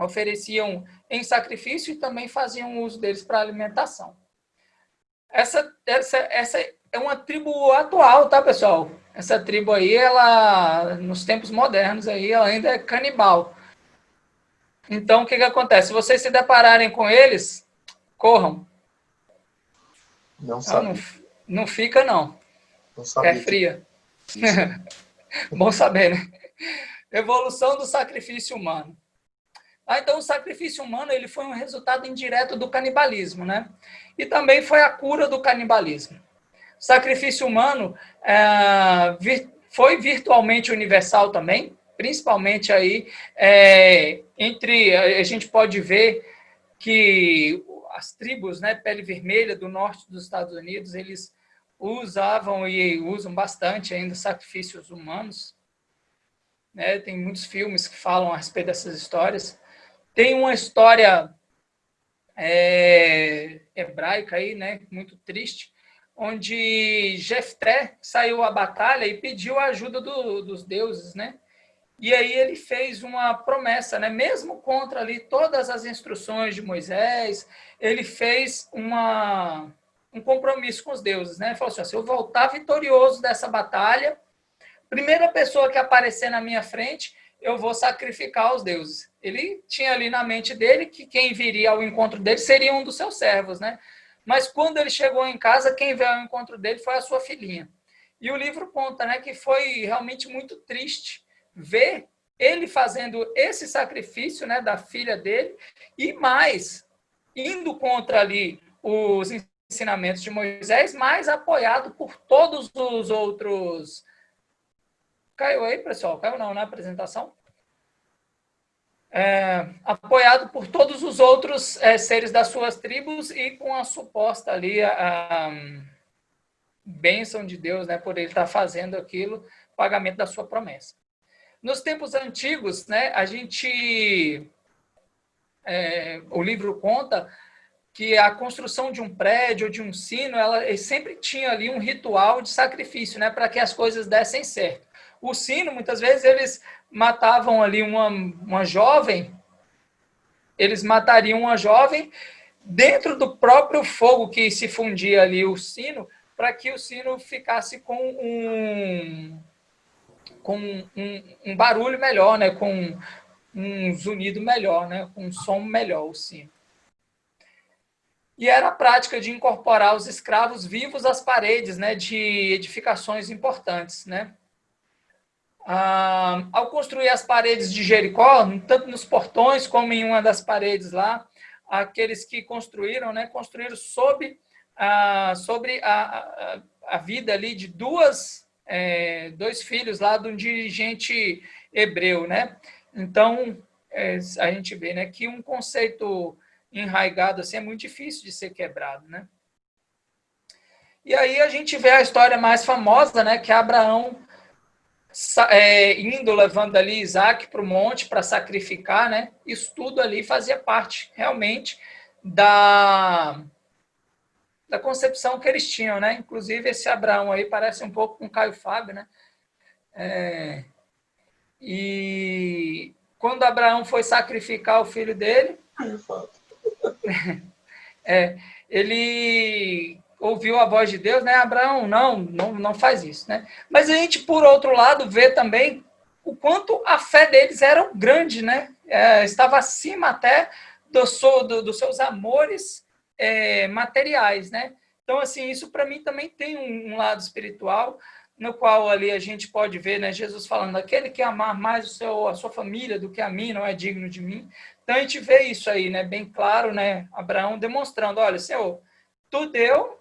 Ofereciam em sacrifício e também faziam uso deles para alimentação. Essa é uma tribo atual, tá, pessoal? Essa tribo aí, ela, nos tempos modernos, aí, ela ainda é canibal. Então, o que acontece? Se vocês se depararem com eles, corram. Não sabia. Não fica, não. Não É sabia fria. disso. Bom saber, né? Evolução do sacrifício humano. Então, o sacrifício humano ele foi um resultado indireto do canibalismo, né? E também foi a cura do canibalismo. O sacrifício humano foi virtualmente universal também, principalmente aí a gente pode ver que as tribos, né, pele vermelha do norte dos Estados Unidos, eles usavam e usam bastante ainda sacrifícios humanos, né? Tem muitos filmes que falam a respeito dessas histórias. Tem uma história hebraica aí, né, muito triste, onde Jefté saiu à batalha e pediu a ajuda dos deuses, né? E aí ele fez uma promessa, né? Mesmo contra ali todas as instruções de Moisés, ele fez um compromisso com os deuses, né? Ele falou assim: se eu voltar vitorioso dessa batalha, primeira pessoa que aparecer na minha frente, eu vou sacrificar os deuses. Ele tinha ali na mente dele que quem viria ao encontro dele seria um dos seus servos, né? Mas quando ele chegou em casa, quem veio ao encontro dele foi a sua filhinha. E o livro conta, né, que foi realmente muito triste ver ele fazendo esse sacrifício, né, da filha dele, e mais, indo contra ali os ensinamentos de Moisés, mas apoiado por todos os outros. Caiu aí, pessoal? Caiu não, na apresentação? Apoiado por todos os outros seres das suas tribos e com a suposta ali a bênção de Deus, né, por ele estar fazendo aquilo, pagamento da sua promessa. Nos tempos antigos, né, o livro conta que a construção de um prédio, de um sino, ela sempre tinha ali um ritual de sacrifício, né, para que as coisas dessem certo. O sino, muitas vezes, eles matavam ali uma jovem, eles matariam uma jovem dentro do próprio fogo que se fundia ali o sino, para que o sino ficasse com um barulho melhor, né, com um zunido melhor, né, com um som melhor o sino. E era a prática de incorporar os escravos vivos às paredes, né, de edificações importantes, né? Ao construir as paredes de Jericó, tanto nos portões como em uma das paredes lá, aqueles que construíram, né, construíram sobre a vida ali de dois filhos lá de um dirigente hebreu, né? Então, a gente vê, né, que um conceito enraizado assim é muito difícil de ser quebrado, né? E aí a gente vê a história mais famosa, né, que é Abraão levando ali Isaac para o monte para sacrificar, né? Isso tudo ali fazia parte realmente da concepção que eles tinham, né? Inclusive esse Abraão aí parece um pouco com Caio Fábio, né? E quando Abraão foi sacrificar o filho dele, ele ouviu a voz de Deus, né? Abraão, não faz isso, né? Mas a gente, por outro lado, vê também o quanto a fé deles era grande, né? Estava acima até dos seus amores materiais, né? Então, assim, isso para mim também tem um lado espiritual, no qual ali a gente pode ver, né, Jesus falando, aquele que amar mais a sua família do que a mim não é digno de mim. Então a gente vê isso aí, né, bem claro, né, Abraão demonstrando, olha, Senhor, tu deu,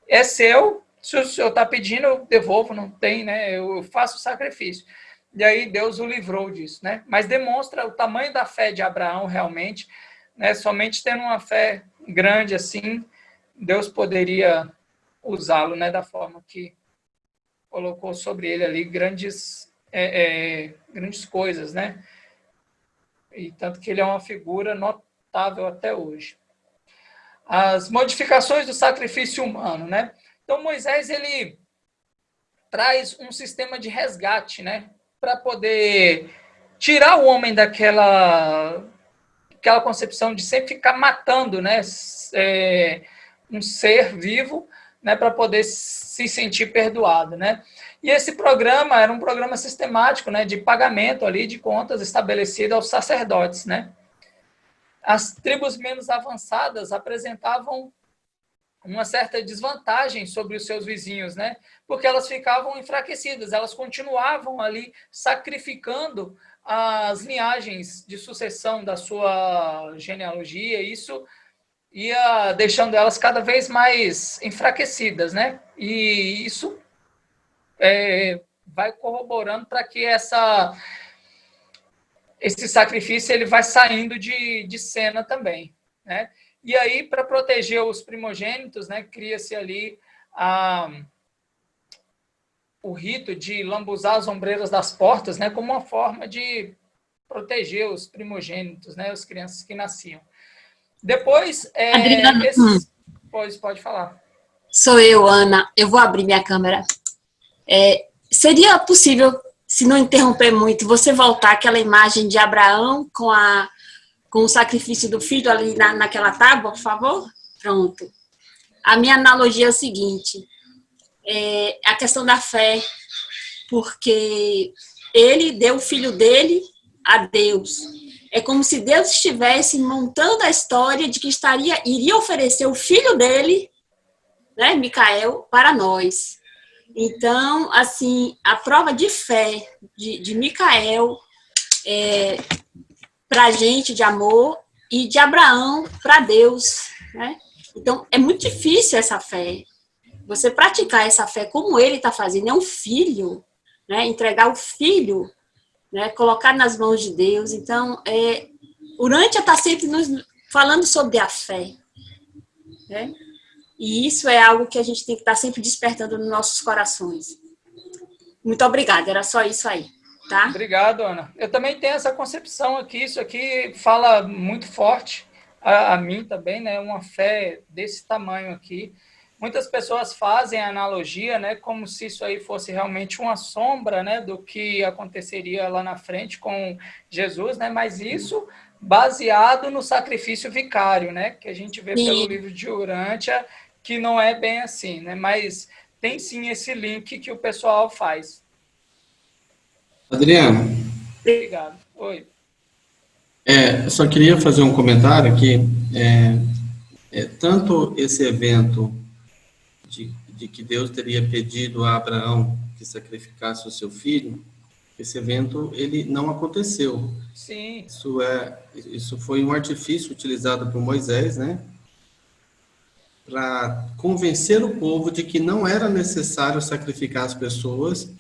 é seu, se o Senhor está pedindo, eu devolvo, não tem, né, eu faço o sacrifício. E aí Deus o livrou disso, né, mas demonstra o tamanho da fé de Abraão realmente, né, somente tendo uma fé grande assim, Deus poderia usá-lo, né, da forma que colocou sobre ele ali grandes coisas, né? E tanto que ele é uma figura notável até hoje. As modificações do sacrifício humano, né? Então, Moisés, ele traz um sistema de resgate, né? Para poder tirar o homem daquela concepção de sempre ficar matando, né? Um ser vivo, né? Para poder se sentir perdoado, né? E esse programa era um programa sistemático, né, de pagamento ali de contas estabelecido aos sacerdotes, né? As tribos menos avançadas apresentavam uma certa desvantagem sobre os seus vizinhos, né? Porque elas ficavam enfraquecidas, elas continuavam ali sacrificando as linhagens de sucessão da sua genealogia, e isso ia deixando elas cada vez mais enfraquecidas, né? E isso vai corroborando para que esse sacrifício ele vai saindo de cena também, né? E aí, para proteger os primogênitos, né, cria-se ali o rito de lambuzar as ombreiras das portas, né, como uma forma de proteger os primogênitos, né, as crianças que nasciam. Depois, Adriana, pode falar. Sou eu, Ana. Eu vou abrir minha câmera. Seria possível, se não interromper muito, você voltar aquela imagem de Abraão com o sacrifício do filho ali naquela tábua, por favor? Pronto. A minha analogia é o seguinte, a questão da fé, porque ele deu o filho dele a Deus. É como se Deus estivesse montando a história de que iria oferecer o filho dele, né, Micael, para nós. Então, assim, a prova de fé de Micael para a gente, de amor, e de Abraão para Deus, né? Então, é muito difícil essa fé. Você praticar essa fé como ele está fazendo, é um filho, né? Entregar o filho, né? Colocar nas mãos de Deus. Então, Urântia está sempre nos falando sobre a fé, né? E isso é algo que a gente tem que estar sempre despertando nos nossos corações. Muito obrigada, era só isso aí, tá? Obrigado, Ana. Eu também tenho essa concepção aqui, isso aqui fala muito forte a mim também, né? Uma fé desse tamanho aqui. Muitas pessoas fazem a analogia, né, como se isso aí fosse realmente uma sombra, né, do que aconteceria lá na frente com Jesus, né? Mas isso baseado no sacrifício vicário, né, que a gente vê pelo livro de Urântia, que não é bem assim, né? Mas tem sim esse link que o pessoal faz. Adriana. Obrigado. Oi. Eu só queria fazer um comentário que tanto esse evento de que Deus teria pedido a Abraão que sacrificasse o seu filho, que esse evento ele não aconteceu. Sim. Isso foi um artifício utilizado por Moisés, né, para convencer o povo de que não era necessário sacrificar as pessoas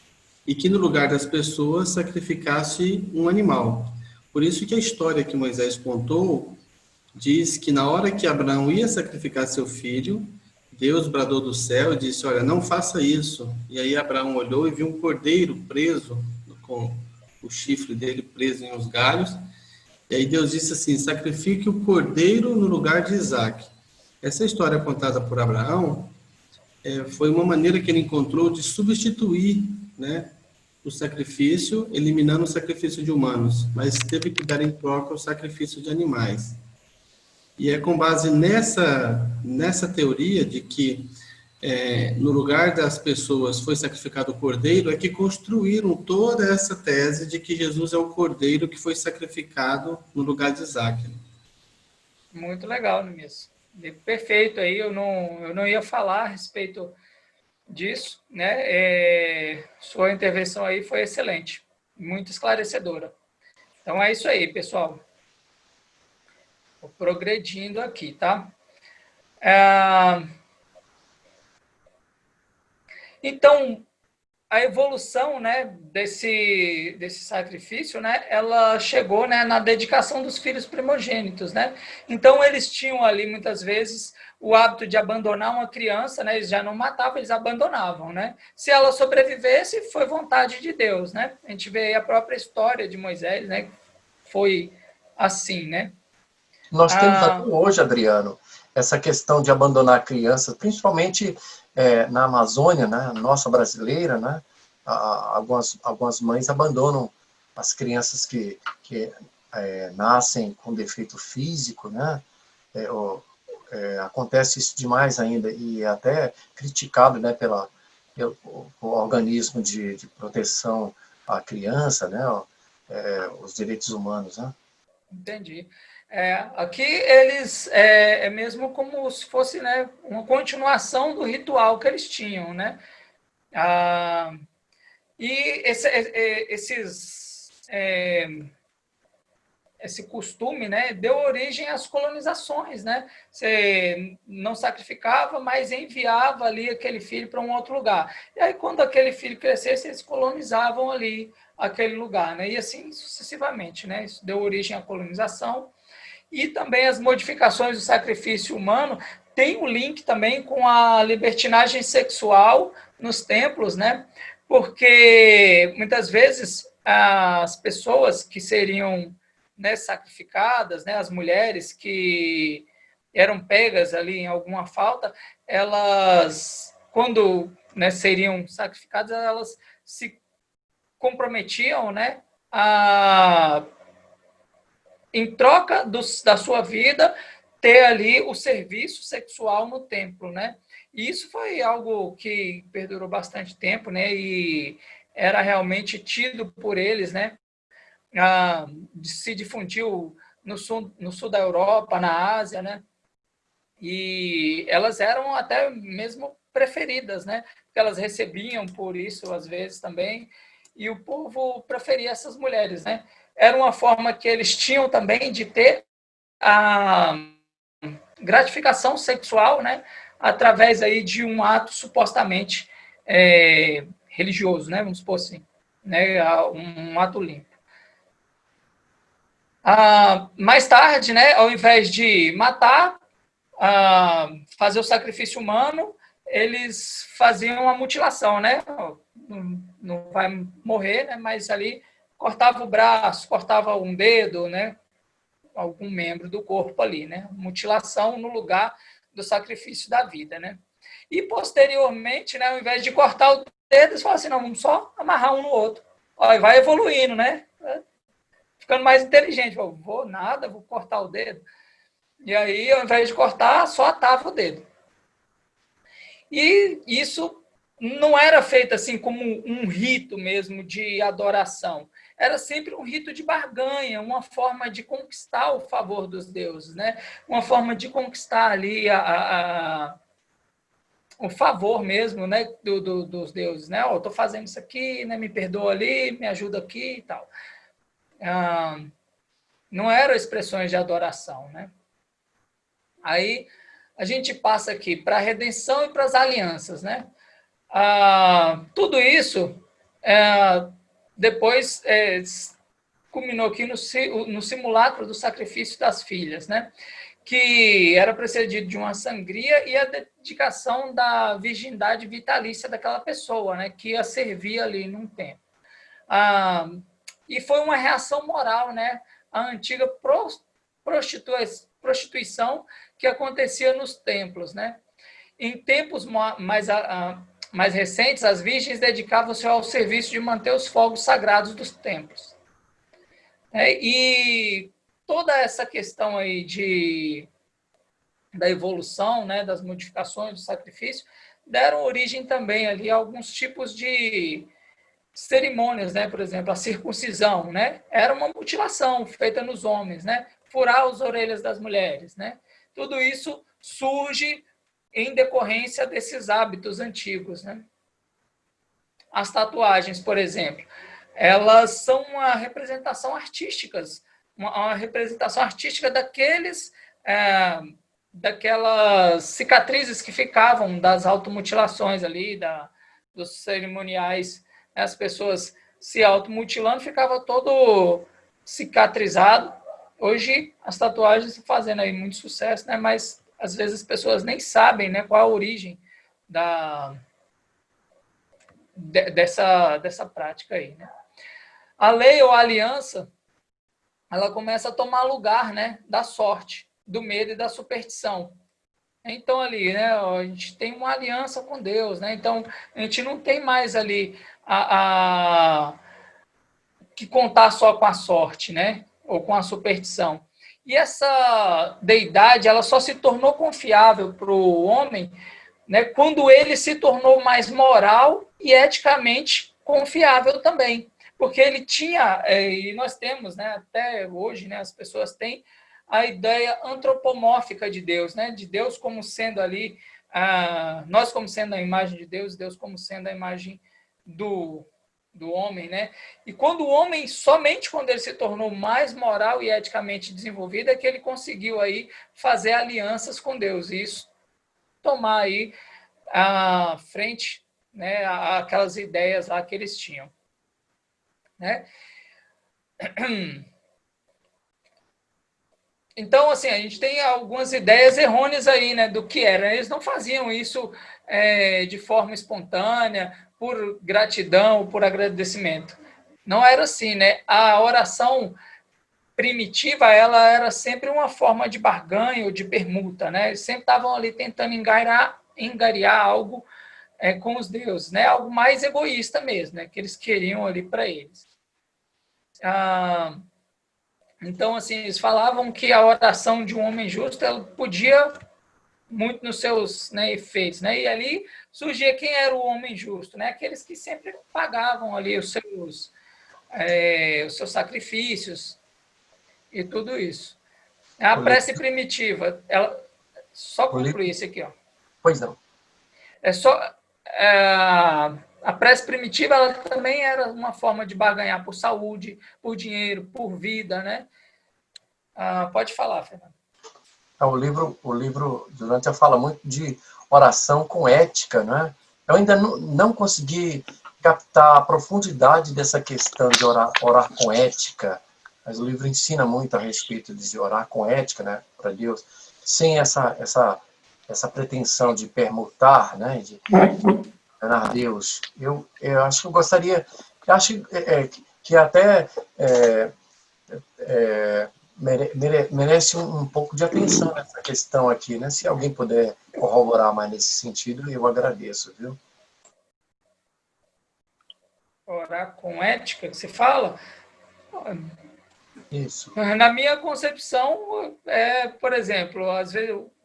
e que no lugar das pessoas sacrificasse um animal. Por isso que a história que Moisés contou diz que na hora que Abraão ia sacrificar seu filho, Deus bradou do céu e disse, olha, não faça isso. E aí Abraão olhou e viu um cordeiro preso, com o chifre dele preso em uns galhos. E aí Deus disse assim, sacrifique o cordeiro no lugar de Isaque. Essa história contada por Abraão foi uma maneira que ele encontrou de substituir, né, o sacrifício, eliminando o sacrifício de humanos, mas teve que dar em troca o sacrifício de animais. E é com base nessa teoria de que no lugar das pessoas foi sacrificado o cordeiro, é que construíram toda essa tese de que Jesus é o cordeiro que foi sacrificado no lugar de Isaque. Muito legal, Nunes. Perfeito aí, eu não ia falar a respeito disso, né? Sua intervenção aí foi excelente, muito esclarecedora. Então é isso aí, pessoal. Vou progredindo aqui, tá? Então, a evolução, né, desse sacrifício, né, ela chegou, né, na dedicação dos filhos primogênitos, né? Então, eles tinham ali, muitas vezes, o hábito de abandonar uma criança, né? Eles já não matavam, eles abandonavam, né? Se ela sobrevivesse, foi vontade de Deus, né? A gente vê aí a própria história de Moisés, né? Foi assim, né? Nós temos até hoje, Adriano, essa questão de abandonar crianças, principalmente na Amazônia, né, nossa brasileira, né, algumas mães abandonam as crianças que nascem com defeito físico, né, acontece isso demais ainda, e é até criticado, né, pelo organismo de proteção à criança, né, os direitos humanos, né. Entendi. Aqui eles é mesmo como se fosse, né, uma continuação do ritual que eles tinham, né? E esse costume, né, deu origem às colonizações, né? Você não sacrificava, mas enviava ali aquele filho para um outro lugar. E aí, quando aquele filho crescesse, eles colonizavam ali aquele lugar, né? E assim sucessivamente, né? Isso deu origem à colonização. E também as modificações do sacrifício humano tem um link também com a libertinagem sexual nos templos, né? Porque muitas vezes as pessoas que seriam, né, sacrificadas, né, as mulheres que eram pegas ali em alguma falta, elas, quando, né, seriam sacrificadas, elas se comprometiam, né, em troca da sua vida, ter ali o serviço sexual no templo, né? E isso foi algo que perdurou bastante tempo, né? E era realmente tido por eles, né? Se difundiu no sul da Europa, na Ásia, né? E elas eram até mesmo preferidas, né? Porque elas recebiam por isso, às vezes, também, e o povo preferia essas mulheres, né? Era uma forma que eles tinham também de ter a gratificação sexual, né? Através aí de um ato supostamente religioso, né? Vamos supor assim, né? Um ato limpo. Mais tarde, né? Ao invés de matar, fazer o sacrifício humano, eles faziam a mutilação, né? Não vai morrer, né? Mas ali cortava o braço, cortava um dedo, né? Algum membro do corpo ali, né? Mutilação no lugar do sacrifício da vida, né? E posteriormente, né? Ao invés de cortar o dedo, eles falam assim, não, vamos só amarrar um no outro. Ó, e vai evoluindo, né? Ficando mais inteligente. Vou nada, vou cortar o dedo. E aí, ao invés de cortar, só atava o dedo. E isso não era feito assim como um rito mesmo de adoração. Era sempre um rito de barganha, uma forma de conquistar o favor dos deuses, né? Uma forma de conquistar ali o favor mesmo, né, dos deuses, né? Eu estou fazendo isso aqui, né? Me perdoa ali, me ajuda aqui e tal. Não eram expressões de adoração, né? Aí a gente passa aqui para a redenção e para as alianças, né? Tudo isso depois culminou aqui no simulacro do sacrifício das filhas, né? Que era precedido de uma sangria e a dedicação da virgindade vitalícia daquela pessoa, né? Que ia servir ali num tempo. E foi uma reação moral, né? A antiga prostituição que acontecia nos templos, né? Em tempos mais recentes, as virgens dedicavam-se ao serviço de manter os fogos sagrados dos templos. E toda essa questão aí da evolução, né, das modificações do sacrifício, deram origem também ali a alguns tipos de cerimônias, né? Por exemplo, a circuncisão, né? Era uma mutilação feita nos homens, né? Furar as orelhas das mulheres, né? Tudo isso surge em decorrência desses hábitos antigos, né? As tatuagens, por exemplo, elas são uma representação artística daquelas cicatrizes que ficavam das automutilações ali, dos cerimoniais. As pessoas se automutilando, ficava todo cicatrizado. Hoje as tatuagens estão fazendo aí muito sucesso, né? Mas às vezes as pessoas nem sabem, né, qual a origem dessa prática aí, né? A lei ou a aliança, ela começa a tomar lugar, né, da sorte, do medo e da superstição. Então ali, né, a gente tem uma aliança com Deus, né? Então a gente não tem mais ali que contar só com a sorte, né, ou com a superstição. E essa deidade, ela só se tornou confiável para o homem, né, quando ele se tornou mais moral e eticamente confiável também. Porque ele tinha, e nós temos, né, até hoje, né, as pessoas têm a ideia antropomórfica de Deus, né, de Deus como sendo ali, nós como sendo a imagem de Deus, Deus como sendo a imagem do homem, né? E quando o homem, somente quando ele se tornou mais moral e eticamente desenvolvido, é que ele conseguiu aí fazer alianças com Deus, e isso tomar aí à frente, né, aquelas ideias lá que eles tinham, né? Então, assim, a gente tem algumas ideias errôneas aí, né, do que era. Eles não faziam isso de forma espontânea, por gratidão, por agradecimento. Não era assim, né? A oração primitiva, ela era sempre uma forma de barganha ou de permuta, né? Eles sempre estavam ali tentando engariar algo com os deuses, né? Algo mais egoísta mesmo, né? Que eles queriam ali para eles. Então, assim, eles falavam que a oração de um homem justo, ela podia muito nos seus, né, efeitos, né? E ali surgia quem era o homem justo, né? Aqueles que sempre pagavam ali os seus sacrifícios e tudo isso. A prece primitiva, ela só concluir isso aqui, ó. Pois não. A prece primitiva, ela também era uma forma de barganhar por saúde, por dinheiro, por vida, né? Pode falar, Fernando. O livro Durante fala muito de oração com ética, né? Eu ainda não consegui captar a profundidade dessa questão de orar com ética, mas o livro ensina muito a respeito de orar com ética, né, para Deus, sem essa pretensão de permutar, né, de enganar Deus. Eu acho que eu gostaria, acho que até merece um pouco de atenção nessa questão aqui, né? Se alguém puder corroborar mais nesse sentido, eu agradeço, viu? Orar com ética, que você fala? Isso. Na minha concepção, por exemplo,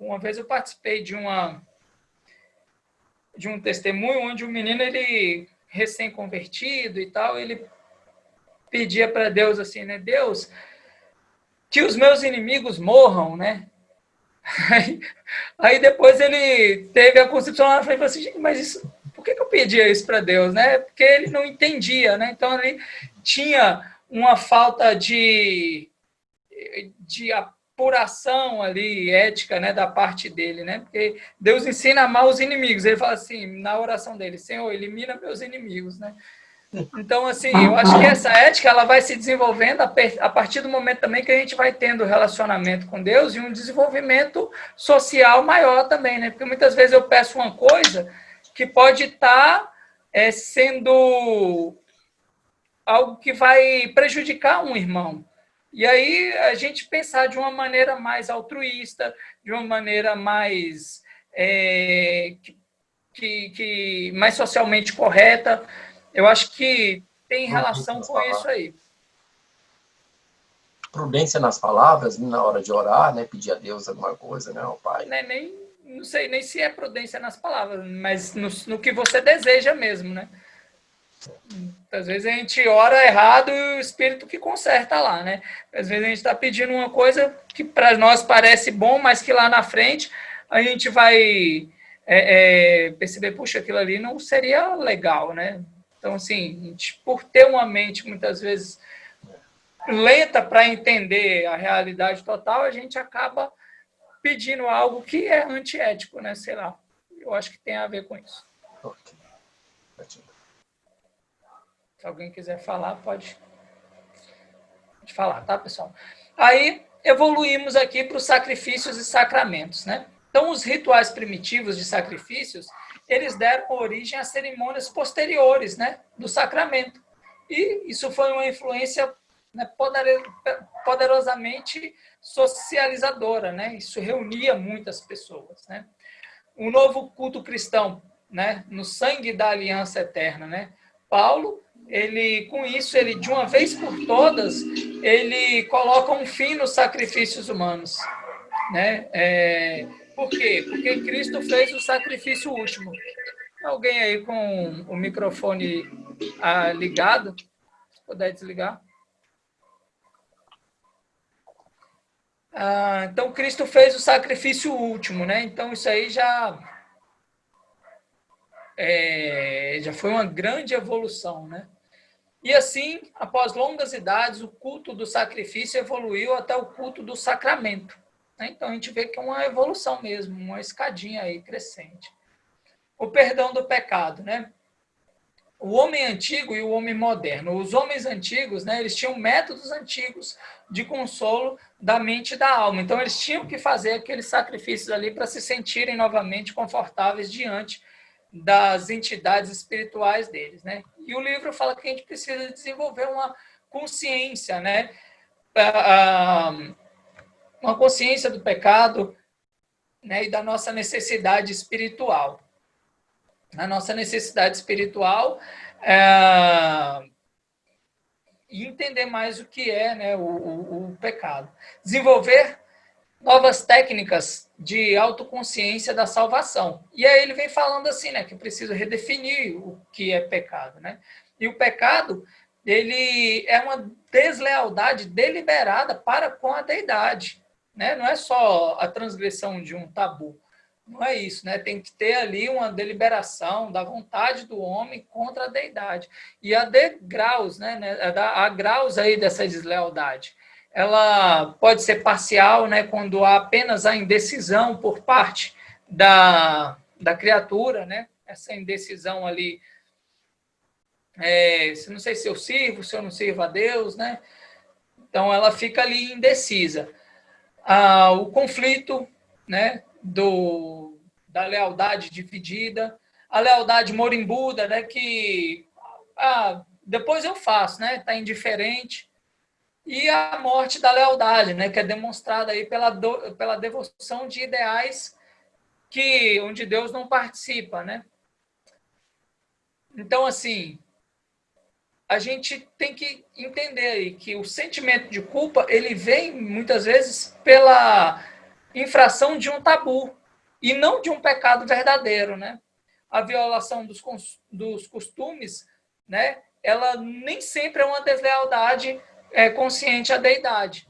uma vez eu participei de um testemunho onde o menino, ele recém-convertido e tal, ele pedia para Deus assim, né? Deus, que os meus inimigos morram, né? Aí depois ele teve a concepção lá na frente e falou assim, gente, mas isso, por que eu pedia isso para Deus, né? Porque ele não entendia, né? Então ele tinha uma falta de apuração ali, ética, né, da parte dele, né? Porque Deus ensina a amar os inimigos. Ele fala assim, na oração dele, Senhor, elimina meus inimigos, né? Então, assim, eu acho que essa ética ela vai se desenvolvendo a partir do momento também que a gente vai tendo relacionamento com Deus e um desenvolvimento social maior também, né? Porque muitas vezes eu peço uma coisa que pode estar sendo algo que vai prejudicar um irmão. E aí a gente pensar de uma maneira mais altruísta, de uma maneira mais mais socialmente correta. Eu acho que tem relação com isso aí. Prudência nas palavras, na hora de orar, né? Pedir a Deus alguma coisa, né? O Pai. Não sei nem se é prudência nas palavras, mas no que você deseja mesmo, né? Às vezes a gente ora errado e o Espírito que conserta lá, né? Às vezes a gente está pedindo uma coisa que para nós parece bom, mas que lá na frente a gente vai perceber, puxa, aquilo ali não seria legal, né? Então, assim, a gente, por ter uma mente muitas vezes lenta para entender a realidade total, a gente acaba pedindo algo que é antiético, né? Sei lá. Eu acho que tem a ver com isso. Ok. Se alguém quiser falar, pode falar, tá, pessoal? Aí evoluímos aqui para os sacrifícios e sacramentos, né? Então, os rituais primitivos de sacrifícios, eles deram origem a cerimônias posteriores, né, do sacramento. E isso foi uma influência, né, poderosamente socializadora, né? Isso reunia muitas pessoas, né? Um novo culto cristão, né, no sangue da aliança eterna, né? Paulo, com isso, de uma vez por todas, ele coloca um fim nos sacrifícios humanos, né? Por quê? Porque Cristo fez o sacrifício último. Alguém aí com o microfone ligado, se puder desligar. Então, Cristo fez o sacrifício último, né? Então, isso aí já foi uma grande evolução, né? E assim, após longas idades, o culto do sacrifício evoluiu até o culto do sacramento. Né? Então, a gente vê que é uma evolução mesmo, uma escadinha aí crescente. O perdão do pecado, né? O homem antigo e o homem moderno. Os homens antigos, né, eles tinham métodos antigos de consolo da mente e da alma. Então, eles tinham que fazer aqueles sacrifícios ali para se sentirem novamente confortáveis diante das entidades espirituais deles, né? E o livro fala que a gente precisa desenvolver uma consciência, né? Uma consciência do pecado, né? E da nossa necessidade espiritual. A nossa necessidade espiritual e entender mais o que é, né, o pecado. Desenvolver novas técnicas de autoconsciência da salvação. E aí ele vem falando assim, né, que precisa redefinir o que é pecado, né? E o pecado, ele é uma deslealdade deliberada para com a deidade, né? Não é só a transgressão de um tabu. Não é isso, né? Tem que ter ali uma deliberação da vontade do homem contra a deidade. E há degraus, né? Há graus aí dessa deslealdade. Ela pode ser parcial, né? Quando há apenas a indecisão por parte da criatura, né? Essa indecisão ali, não sei se eu sirvo, se eu não sirvo a Deus, né? Então, ela fica ali indecisa. O conflito, né? Da lealdade dividida, a lealdade morimbuda, né, que depois eu faço, né, está indiferente, e a morte da lealdade, né, que é demonstrada aí pela devoção de ideais onde Deus não participa, né? Então, assim, a gente tem que entender aí que o sentimento de culpa, ele vem, muitas vezes, pela infração de um tabu, e não de um pecado verdadeiro, né? A violação dos costumes, né? Ela nem sempre é uma deslealdade consciente à deidade.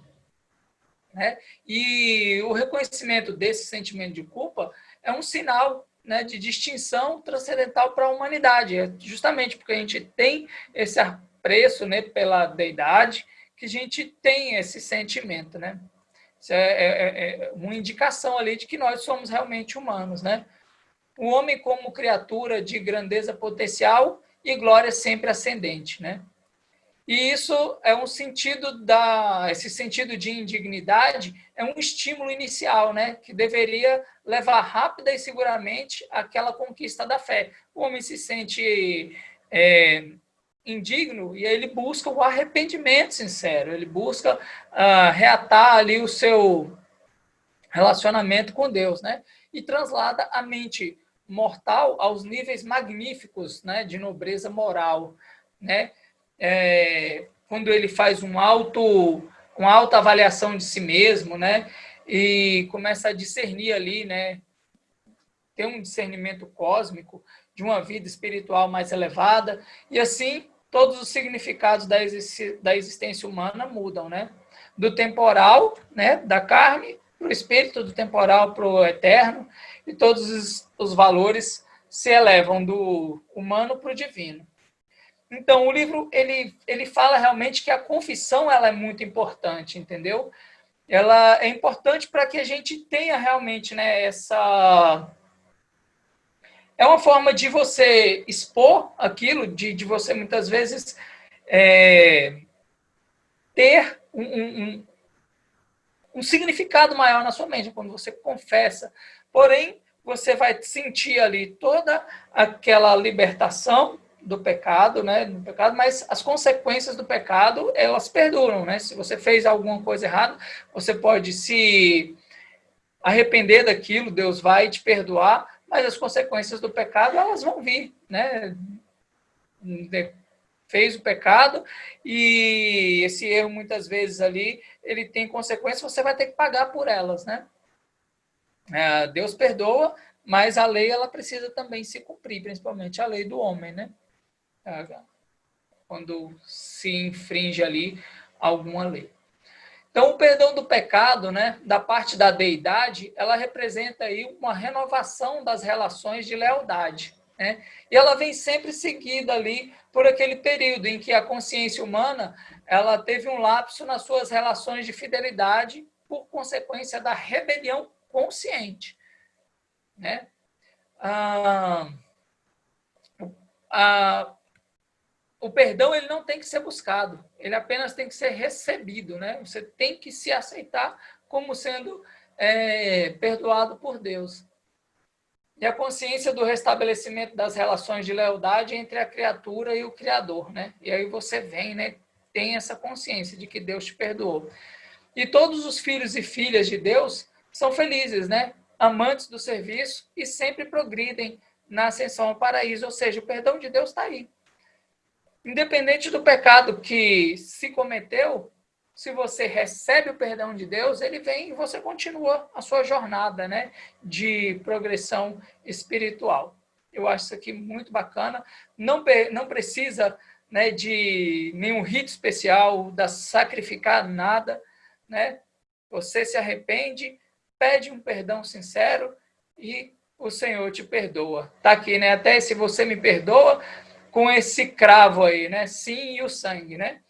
né? E o reconhecimento desse sentimento de culpa é um sinal, né, de distinção transcendental para a humanidade. É justamente porque a gente tem esse apreço, né, pela deidade, que a gente tem esse sentimento, né? Isso é uma indicação ali de que nós somos realmente humanos, né? O homem como criatura de grandeza potencial e glória sempre ascendente, né? E isso é um sentido esse sentido de indignidade é um estímulo inicial, né, que deveria levar rápida e seguramente àquela conquista da fé. O homem se sente indigno e ele busca o arrependimento sincero, ele busca reatar ali o seu relacionamento com Deus, né, e translada a mente mortal aos níveis magníficos, né, de nobreza moral, né? Quando ele faz uma alta avaliação de si mesmo, né, e começa a discernir ali, né, ter um discernimento cósmico de uma vida espiritual mais elevada, e assim todos os significados da existência humana mudam, né, do temporal, né, da carne para o espírito, do temporal para o eterno, e todos os valores se elevam do humano para o divino. Então, o livro ele fala realmente que a confissão ela é muito importante, entendeu? Ela é importante para que a gente tenha realmente, né, essa... É uma forma de você expor aquilo, de você muitas vezes ter um significado maior na sua mente, quando você confessa. Porém, você vai sentir ali toda aquela libertação do pecado, né, do pecado, mas as consequências do pecado, elas perduram, né? Se você fez alguma coisa errada, você pode se arrepender daquilo, Deus vai te perdoar, mas as consequências do pecado, elas vão vir, né? Fez o pecado e esse erro muitas vezes ali, ele tem consequências, você vai ter que pagar por elas, né? Deus perdoa, mas a lei ela precisa também se cumprir, principalmente a lei do homem, né? Quando se infringe ali alguma lei. Então, o perdão do pecado, né, da parte da deidade, ela representa aí uma renovação das relações de lealdade, né? E ela vem sempre seguida ali por aquele período em que a consciência humana ela teve um lapso nas suas relações de fidelidade por consequência da rebelião consciente, né? O perdão ele não tem que ser buscado, ele apenas tem que ser recebido, né? Você tem que se aceitar como sendo perdoado por Deus. E a consciência do restabelecimento das relações de lealdade entre a criatura e o Criador, né? E aí você vem, né? Tem essa consciência de que Deus te perdoou. E todos os filhos e filhas de Deus são felizes, né? Amantes do serviço e sempre progridem na ascensão ao paraíso, ou seja, o perdão de Deus está aí. Independente do pecado que se cometeu, se você recebe o perdão de Deus, ele vem e você continua a sua jornada, né, de progressão espiritual. Eu acho isso aqui muito bacana. Não precisa, né, de nenhum rito especial, de sacrificar nada, né? Você se arrepende, pede um perdão sincero e o Senhor te perdoa. Está aqui, né? Até se você me perdoa, com esse cravo aí, né? Sim, e o sangue, né?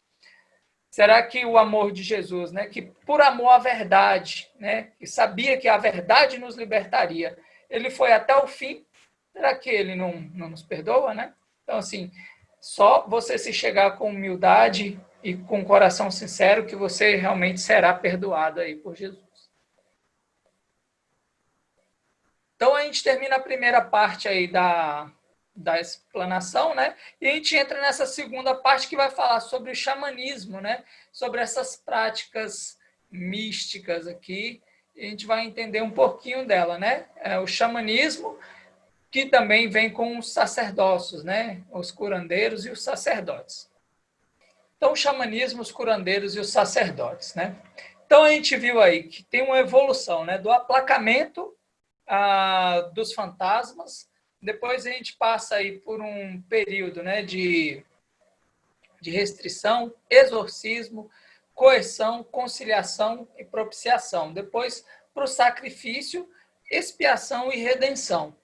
Será que o amor de Jesus, né? Que por amor à verdade, né? Que sabia que a verdade nos libertaria, ele foi até o fim. Será que ele não nos perdoa, né? Então, assim, só você se chegar com humildade e com coração sincero que você realmente será perdoado aí por Jesus. Então, a gente termina a primeira parte aí da explanação, né? E a gente entra nessa segunda parte que vai falar sobre o xamanismo, né? Sobre essas práticas místicas aqui. E a gente vai entender um pouquinho dela, né? O xamanismo, que também vem com os sacerdócios, né? Os curandeiros e os sacerdotes. Então, o xamanismo, os curandeiros e os sacerdotes, né? Então, a gente viu aí que tem uma evolução, né? Do aplacamento dos fantasmas. Depois a gente passa aí por um período, né, de restrição, exorcismo, coerção, conciliação e propiciação. Depois, para o sacrifício, expiação e redenção,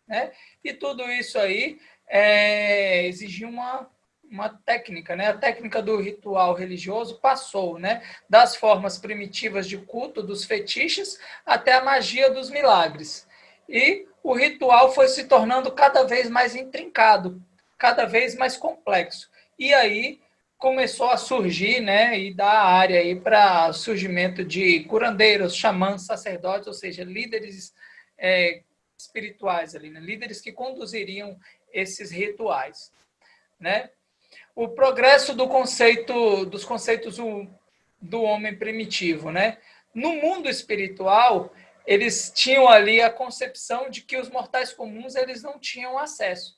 né? E tudo isso aí exigia uma técnica, né? A técnica do ritual religioso passou, né, das formas primitivas de culto dos fetiches até a magia dos milagres. E o ritual foi se tornando cada vez mais intrincado, cada vez mais complexo. E aí começou a surgir, né, e dar área aí para surgimento de curandeiros, xamãs, sacerdotes, ou seja, líderes espirituais ali, né? Líderes que conduziriam esses rituais, né? O progresso dos conceitos do homem primitivo, né? No mundo espiritual, eles tinham ali a concepção de que os mortais comuns eles não tinham acesso,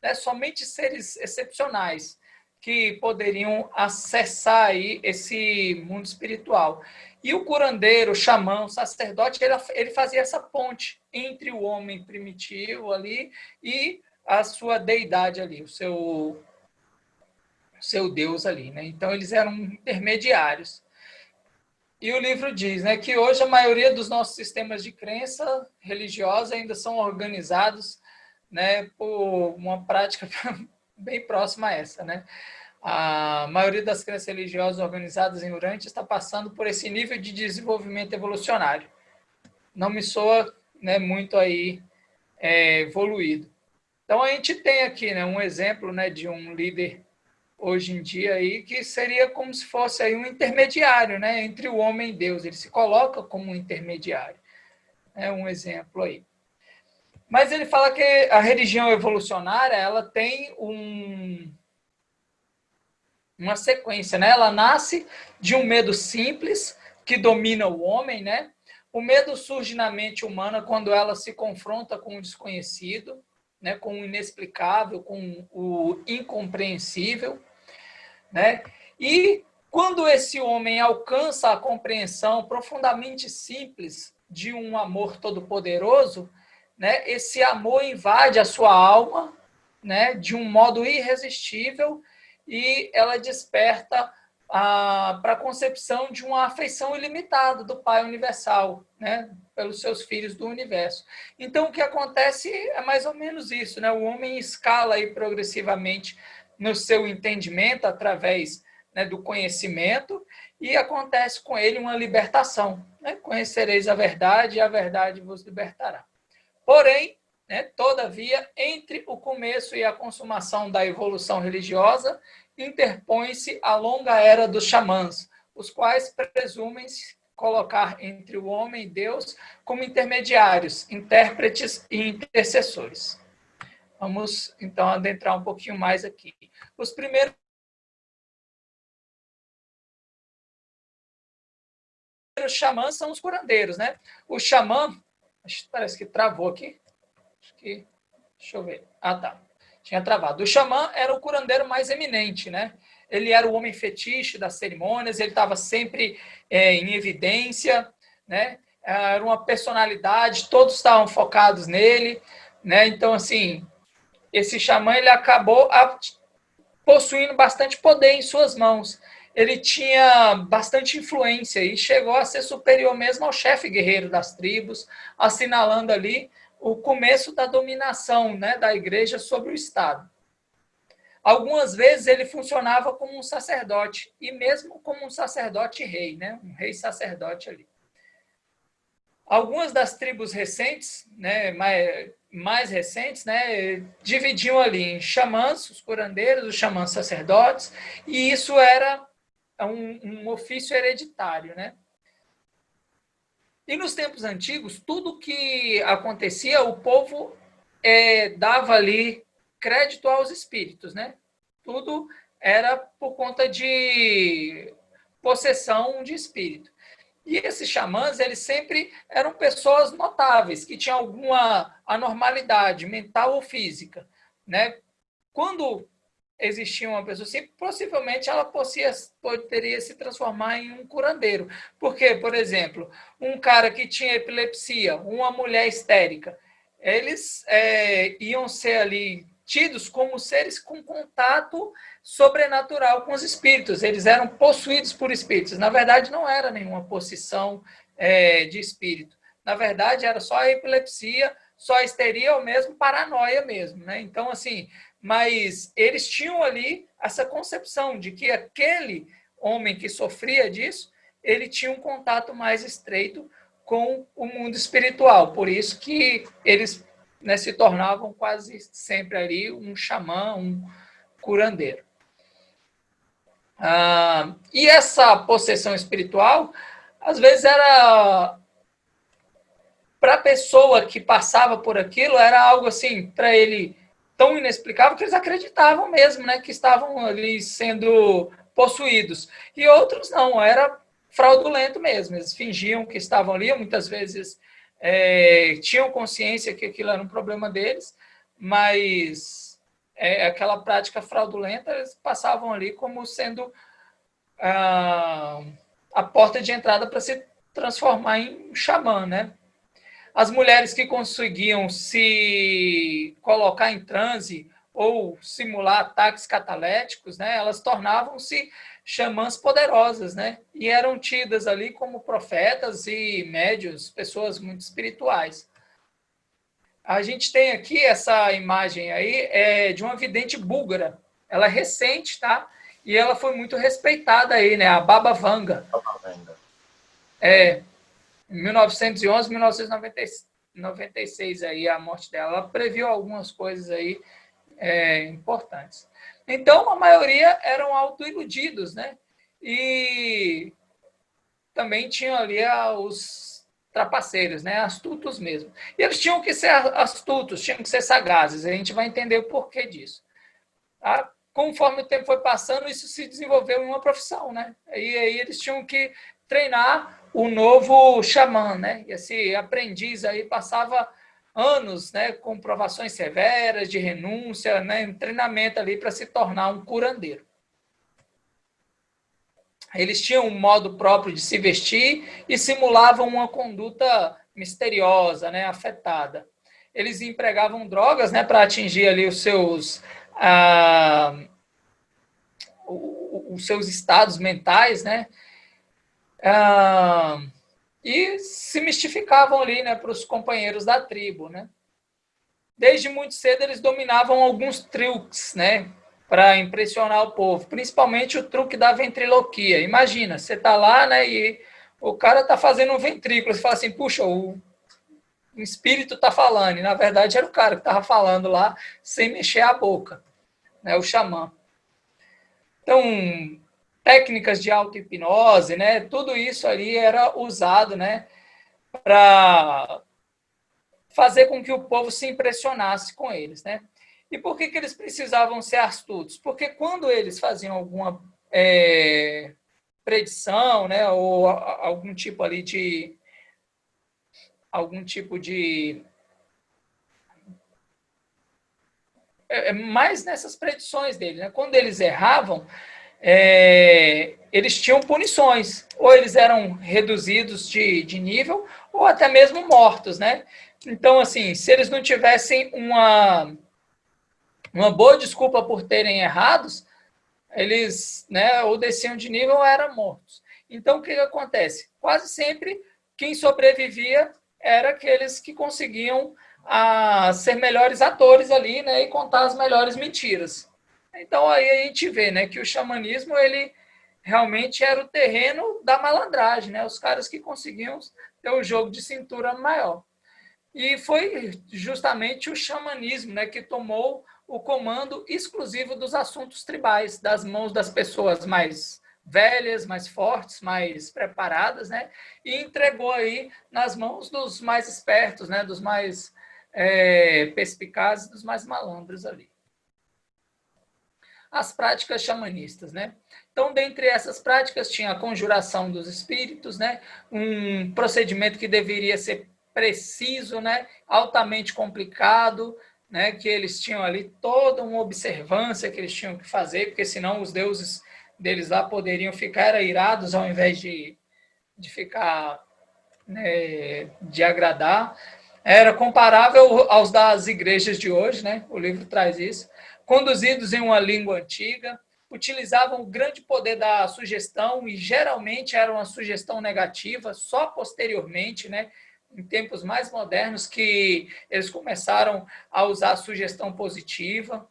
né? Somente seres excepcionais que poderiam acessar aí esse mundo espiritual. E o curandeiro, o xamã, o sacerdote, ele fazia essa ponte entre o homem primitivo ali e a sua deidade ali, o seu Deus ali, né? Então, eles eram intermediários. E o livro diz, né, que hoje a maioria dos nossos sistemas de crença religiosa ainda são organizados, né, por uma prática bem próxima a essa, né? A maioria das crenças religiosas organizadas em Urântia está passando por esse nível de desenvolvimento evolucionário. Não me soa, né, muito aí evoluído. Então, a gente tem aqui, né, um exemplo, né, de um líder hoje em dia aí que seria como se fosse aí um intermediário, né, entre o homem e Deus. Ele se coloca como um intermediário. É um exemplo aí. Mas ele fala que a religião evolucionária ela tem uma sequência, né? Ela nasce de um medo simples que domina o homem, né? O medo surge na mente humana quando ela se confronta com o desconhecido, né? Com o inexplicável, com o incompreensível, né? E quando esse homem alcança a compreensão profundamente simples de um amor todo-poderoso, né? Esse amor invade a sua alma, né? De um modo irresistível e ela desperta para a concepção de uma afeição ilimitada do Pai Universal, né, pelos seus filhos do universo. Então, o que acontece é mais ou menos isso, né? O homem escala aí progressivamente no seu entendimento através, né, do conhecimento e acontece com ele uma libertação, né? Conhecereis a verdade e a verdade vos libertará. Porém, né, todavia, entre o começo e a consumação da evolução religiosa, interpõe-se a longa era dos xamãs, os quais presumem colocar entre o homem e Deus como intermediários, intérpretes e intercessores. Vamos, então, adentrar um pouquinho mais aqui. Os primeiros xamãs são os curandeiros, né? O xamã, parece que travou aqui. Deixa eu ver. Ah, tá. Tinha travado. O xamã era o curandeiro mais eminente, né? Ele era o homem fetiche das cerimônias, ele estava sempre em evidência, né? Era uma personalidade, todos estavam focados nele, né? Então, assim, esse xamã ele acabou possuindo bastante poder em suas mãos. Ele tinha bastante influência e chegou a ser superior mesmo ao chefe guerreiro das tribos, assinalando ali o começo da dominação, né, da igreja sobre o Estado. Algumas vezes ele funcionava como um sacerdote, e mesmo como um sacerdote rei, né, um rei sacerdote ali. Algumas das tribos recentes, né, mais recentes, né, dividiam ali em xamãs, os curandeiros, os xamãs sacerdotes, e isso era um ofício hereditário, né? E nos tempos antigos, tudo que acontecia, o povo dava ali crédito aos espíritos, né? Tudo era por conta de possessão de espírito. E esses xamãs, eles sempre eram pessoas notáveis, que tinham alguma anormalidade mental ou física, né? Quando existia uma pessoa assim, possivelmente ela poderia se transformar em um curandeiro. Porque, por exemplo, um cara que tinha epilepsia, uma mulher histérica, eles iam ser ali tidos como seres com contato sobrenatural com os espíritos. Eles eram possuídos por espíritos. Na verdade, não era nenhuma possessão de espírito. Na verdade, era só a epilepsia, só a histeria ou mesmo paranoia mesmo, né? Então, assim, mas eles tinham ali essa concepção de que aquele homem que sofria disso, ele tinha um contato mais estreito com o mundo espiritual. Por isso que eles, né, se tornavam quase sempre ali um xamã, um curandeiro. E essa possessão espiritual, às vezes era... Para a pessoa que passava por aquilo, era algo assim, para ele, tão inexplicável que eles acreditavam mesmo, né, que estavam ali sendo possuídos. E outros não, era fraudulento mesmo. Eles fingiam que estavam ali, muitas vezes tinham consciência que aquilo era um problema deles, mas aquela prática fraudulenta, eles passavam ali como sendo a porta de entrada para se transformar em xamã, né? As mulheres que conseguiam se colocar em transe ou simular ataques cataléticos, né, elas tornavam-se xamãs poderosas, né, e eram tidas ali como profetas e médios, pessoas muito espirituais. A gente tem aqui essa imagem aí de uma vidente búlgara. Ela é recente, tá? E ela foi muito respeitada aí, né, a Baba Vanga. Em 1911, 1996, aí, a morte dela. Ela previu algumas coisas aí importantes. Então, a maioria eram autoiludidos, né? E também tinham ali os trapaceiros, né? Astutos mesmo. E eles tinham que ser astutos, tinham que ser sagazes. A gente vai entender o porquê disso. Tá? Conforme o tempo foi passando, isso se desenvolveu em uma profissão, né? E aí eles tinham que treinar o novo xamã, né? E esse aprendiz aí passava anos, né, com provações severas de renúncia, né, um treinamento ali para se tornar um curandeiro. Eles tinham um modo próprio de se vestir e simulavam uma conduta misteriosa, né, afetada. Eles empregavam drogas, né, para atingir ali os seus estados mentais, né? E se mistificavam ali, né, para os companheiros da tribo, né? Desde muito cedo eles dominavam alguns truques, né, para impressionar o povo, principalmente o truque da ventriloquia. Imagina, você está lá, né, e o cara está fazendo um ventrículo, você fala assim, puxa, o espírito está falando, e na verdade era o cara que estava falando lá, sem mexer a boca, né, o xamã. Então, técnicas de auto-hipnose, né? Tudo isso ali era usado, né, para fazer com que o povo se impressionasse com eles, né? E por que eles precisavam ser astutos? Porque quando eles faziam alguma predição, né, ou algum tipo ali de mais nessas predições dele, né? Quando eles erravam, eles tinham punições, ou eles eram reduzidos de nível, ou até mesmo mortos, né? Então, assim, se eles não tivessem uma boa desculpa por terem errados, eles, né, ou desciam de nível ou eram mortos. Então, o que acontece? Quase sempre, quem sobrevivia era aqueles que conseguiam ser melhores atores ali, né, e contar as melhores mentiras. Então, aí a gente vê, né, que o xamanismo, ele realmente era o terreno da malandragem, né, os caras que conseguiam ter o jogo de cintura maior. E foi justamente o xamanismo, né, que tomou o comando exclusivo dos assuntos tribais, das mãos das pessoas mais velhas, mais fortes, mais preparadas, né, e entregou aí nas mãos dos mais espertos, né, dos mais perspicazes, dos mais malandros ali. As práticas xamanistas, né? Então, dentre essas práticas, tinha a conjuração dos espíritos, né? Um procedimento que deveria ser preciso, né? Altamente complicado, né? Que eles tinham ali toda uma observância que eles tinham que fazer, porque senão os deuses deles lá poderiam ficar irados ao invés de ficar, né, de agradar. era comparável aos das igrejas de hoje, né? O livro traz isso. Conduzidos em uma língua antiga, utilizavam o grande poder da sugestão e geralmente era uma sugestão negativa, só posteriormente, né? Em tempos mais modernos que eles começaram a usar a sugestão positiva.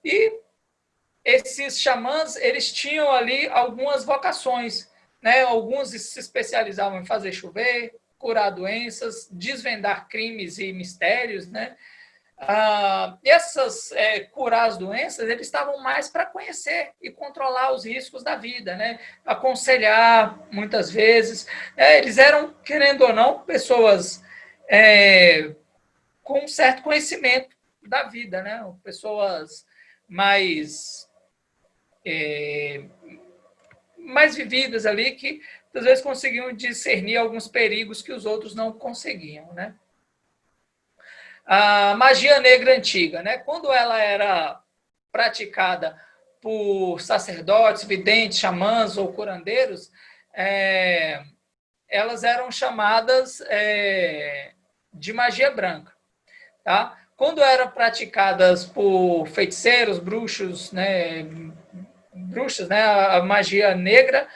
E esses xamãs, eles tinham ali algumas vocações, né? Alguns se especializavam em fazer chover, curar doenças, desvendar crimes e mistérios, né? Curar as doenças, eles estavam mais para conhecer e controlar os riscos da vida, né? Aconselhar, muitas vezes. Eles eram, querendo ou não, pessoas com um certo conhecimento da vida, né? Pessoas mais vividas ali, que às vezes conseguiam discernir alguns perigos que os outros não conseguiam, né? A magia negra antiga, né? Quando ela era praticada por sacerdotes, videntes, xamãs ou curandeiros, elas eram chamadas de magia branca, tá? Quando eram praticadas por feiticeiros, bruxos, né? Bruxas, né? A magia negra,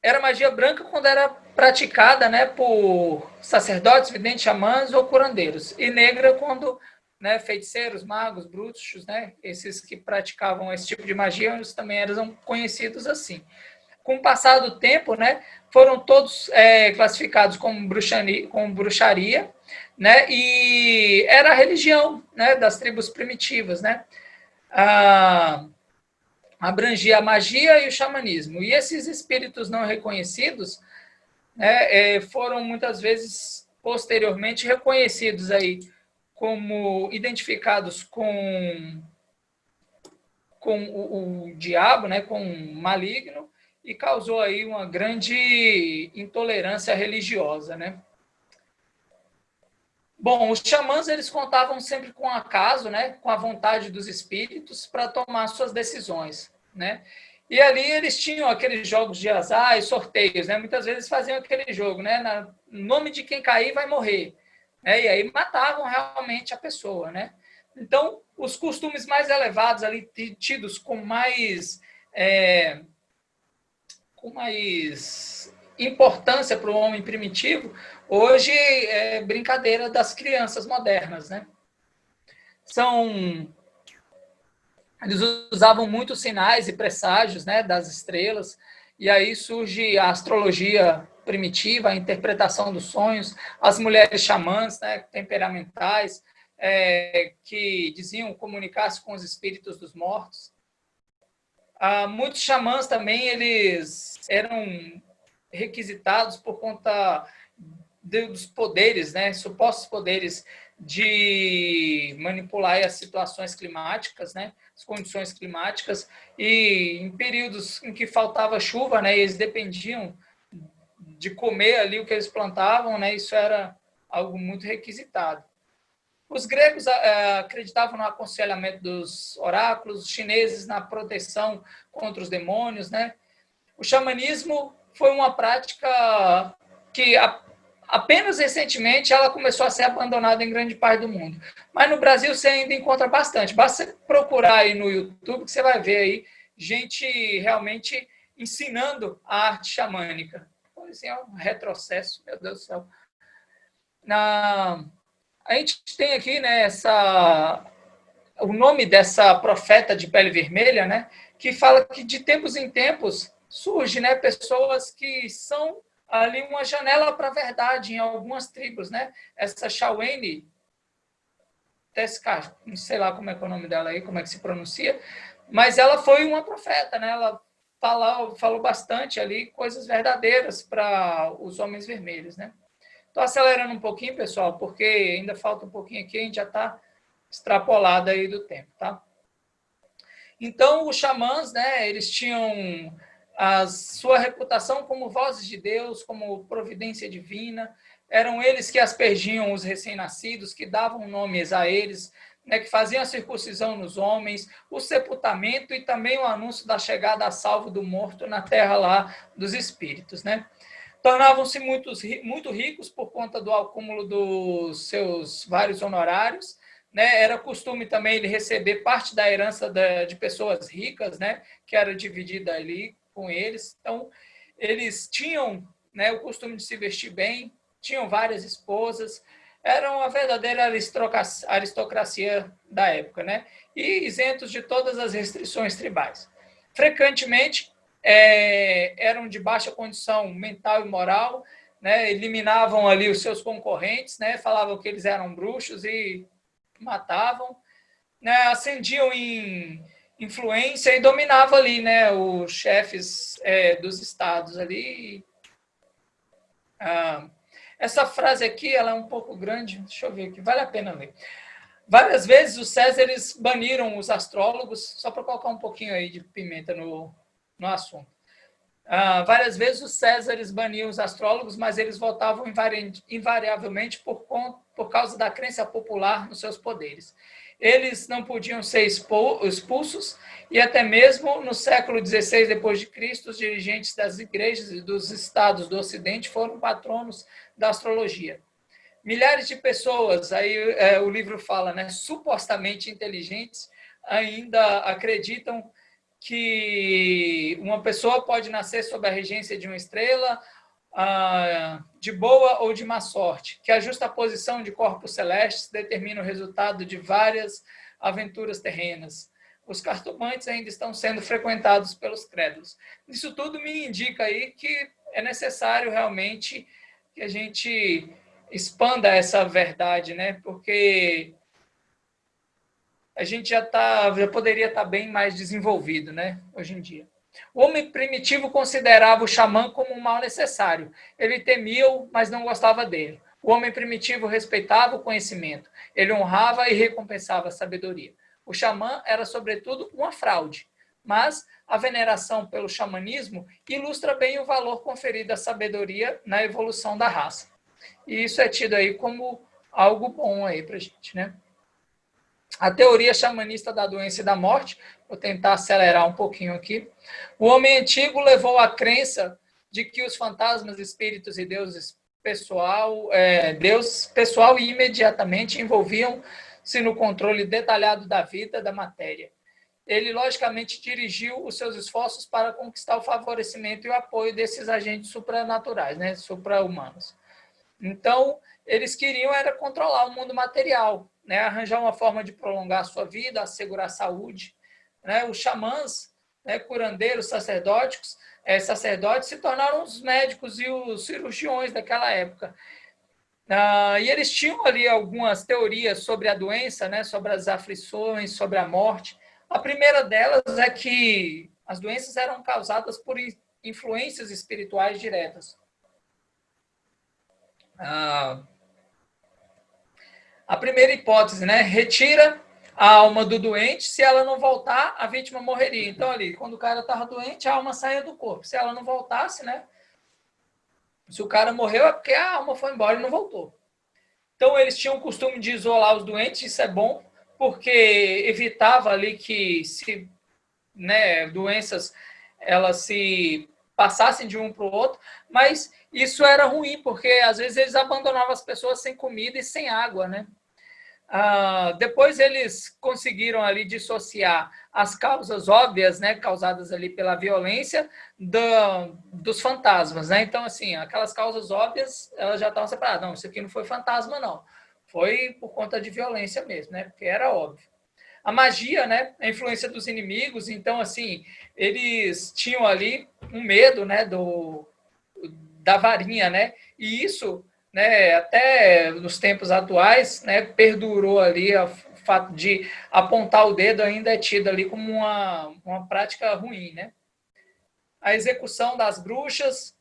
era magia branca quando era praticada, né, por sacerdotes, videntes, xamãs ou curandeiros. E negra quando, né, feiticeiros, magos, bruxos, né, esses que praticavam esse tipo de magia, eles também eram conhecidos assim. Com o passar do tempo, né, foram todos classificados como bruxaria, né, e era a religião, né, das tribos primitivas, né, abrangia a magia e o xamanismo. E esses espíritos não reconhecidos, né, foram muitas vezes posteriormente reconhecidos aí como identificados com o diabo, né, com o maligno, e causou aí uma grande intolerância religiosa, né? Bom, os xamãs, eles contavam sempre com o acaso, né, com a vontade dos espíritos para tomar suas decisões, né? E ali eles tinham aqueles jogos de azar e sorteios, né? Muitas vezes faziam aquele jogo, né? No nome de quem cair vai morrer, né? E aí matavam realmente a pessoa, né? Então, os costumes mais elevados ali, tidos com mais importância para o homem primitivo, hoje é brincadeira das crianças modernas, né? Eles usavam muitos sinais e presságios, né, das estrelas, e aí surge a astrologia primitiva, a interpretação dos sonhos, as mulheres xamãs, né, temperamentais, que diziam comunicar-se com os espíritos dos mortos. Muitos xamãs também, eles eram requisitados por conta dos poderes, né, supostos poderes de manipular as situações climáticas, né, as condições climáticas, e em períodos em que faltava chuva, né, eles dependiam de comer ali o que eles plantavam, né, isso era algo muito requisitado. Os gregos acreditavam no aconselhamento dos oráculos, os chineses na proteção contra os demônios, né? O xamanismo foi uma prática que apenas recentemente ela começou a ser abandonada em grande parte do mundo. Mas no Brasil você ainda encontra bastante. Basta você procurar aí no YouTube que você vai ver aí gente realmente ensinando a arte xamânica. Pois é, um retrocesso, meu Deus do céu. A gente tem aqui, né, o nome dessa profeta de pele vermelha, né, que fala que de tempos em tempos surge, né, pessoas que são ali uma janela para a verdade em algumas tribos, né? Essa Shaweni Teska, não sei lá como é que é o nome dela aí, como é que se pronuncia, mas ela foi uma profeta, né? Ela falou bastante ali coisas verdadeiras para os homens vermelhos, né? Estou acelerando um pouquinho, pessoal, porque ainda falta um pouquinho aqui, a gente já está extrapolado aí do tempo, tá? Então, os xamãs, né, eles tinham a sua reputação como vozes de Deus, como providência divina, eram eles que aspergiam os recém-nascidos, que davam nomes a eles, né, que faziam a circuncisão nos homens, o sepultamento e também o anúncio da chegada a salvo do morto na terra lá dos espíritos, né? Tornavam-se muito ricos por conta do acúmulo dos seus vários honorários, né? Era costume também ele receber parte da herança de pessoas ricas, né? Que era dividida ali com eles. Então, eles tinham, né, o costume de se vestir bem, tinham várias esposas, eram a verdadeira aristocracia da época, né? E isentos de todas as restrições tribais. Frequentemente, eram de baixa condição mental e moral, né? Eliminavam ali os seus concorrentes, né? Falavam que eles eram bruxos e matavam, né? Ascendiam em influência e dominavam ali, né? Os chefes dos estados ali. Essa frase aqui, ela é um pouco grande, deixa eu ver aqui, vale a pena ler. Várias vezes os Césares baniram os astrólogos, só para colocar um pouquinho aí de pimenta no assunto. Várias vezes os Césares baniam os astrólogos, mas eles votavam invariavelmente por causa da crença popular nos seus poderes. Eles não podiam ser expulsos, e até mesmo no século XVI d.C., os dirigentes das igrejas e dos estados do Ocidente foram patronos da astrologia. Milhares de pessoas, aí o livro fala, né, supostamente inteligentes, ainda acreditam que uma pessoa pode nascer sob a regência de uma estrela, de boa ou de má sorte, que a justaposição de corpos celestes determina o resultado de várias aventuras terrenas. Os cartomantes ainda estão sendo frequentados pelos crédulos. Isso tudo me indica aí que é necessário realmente que a gente expanda essa verdade, né? Porque a gente já poderia estar bem mais desenvolvido, né? Hoje em dia. O homem primitivo considerava o xamã como um mal necessário. Ele temia-o, mas não gostava dele. O homem primitivo respeitava o conhecimento. Ele honrava e recompensava a sabedoria. O xamã era, sobretudo, uma fraude. Mas a veneração pelo xamanismo ilustra bem o valor conferido à sabedoria na evolução da raça. E isso é tido aí como algo bom aí para a gente, né? A teoria xamanista da doença e da morte, vou tentar acelerar um pouquinho aqui. O homem antigo levou à crença de que os fantasmas, espíritos e deuses pessoal e imediatamente envolviam-se no controle detalhado da vida, da matéria. Ele, logicamente, dirigiu os seus esforços para conquistar o favorecimento e o apoio desses agentes supranaturais, né, supra-humanos. Então, eles queriam era controlar o mundo material, né, arranjar uma forma de prolongar a sua vida, assegurar a saúde. Né, os xamãs, né, curandeiros, sacerdotes se tornaram os médicos e os cirurgiões daquela época. E eles tinham ali algumas teorias sobre a doença, né, sobre as aflições, sobre a morte. A primeira delas é que as doenças eram causadas por influências espirituais diretas. A primeira hipótese, né, retira a alma do doente, se ela não voltar, a vítima morreria. Então, ali, quando o cara estava doente, a alma saía do corpo. Se ela não voltasse, né, se o cara morreu, é porque a alma foi embora e não voltou. Então, eles tinham o costume de isolar os doentes, isso é bom, porque evitava ali que doenças elas se passassem de um para o outro, mas isso era ruim, porque às vezes eles abandonavam as pessoas sem comida e sem água, né? Depois eles conseguiram ali dissociar as causas óbvias, né, causadas ali pela violência dos fantasmas, né? Então, assim, aquelas causas óbvias, elas já estavam separadas. Não, isso aqui não foi fantasma, não. Foi por conta de violência mesmo, né? Porque era óbvio. A magia, né, a influência dos inimigos, então, assim, eles tinham ali um medo, né, da varinha, né? E isso, né, até nos tempos atuais, né, perdurou ali o fato de apontar o dedo ainda é tido ali como uma prática ruim, né? A execução das bruxas,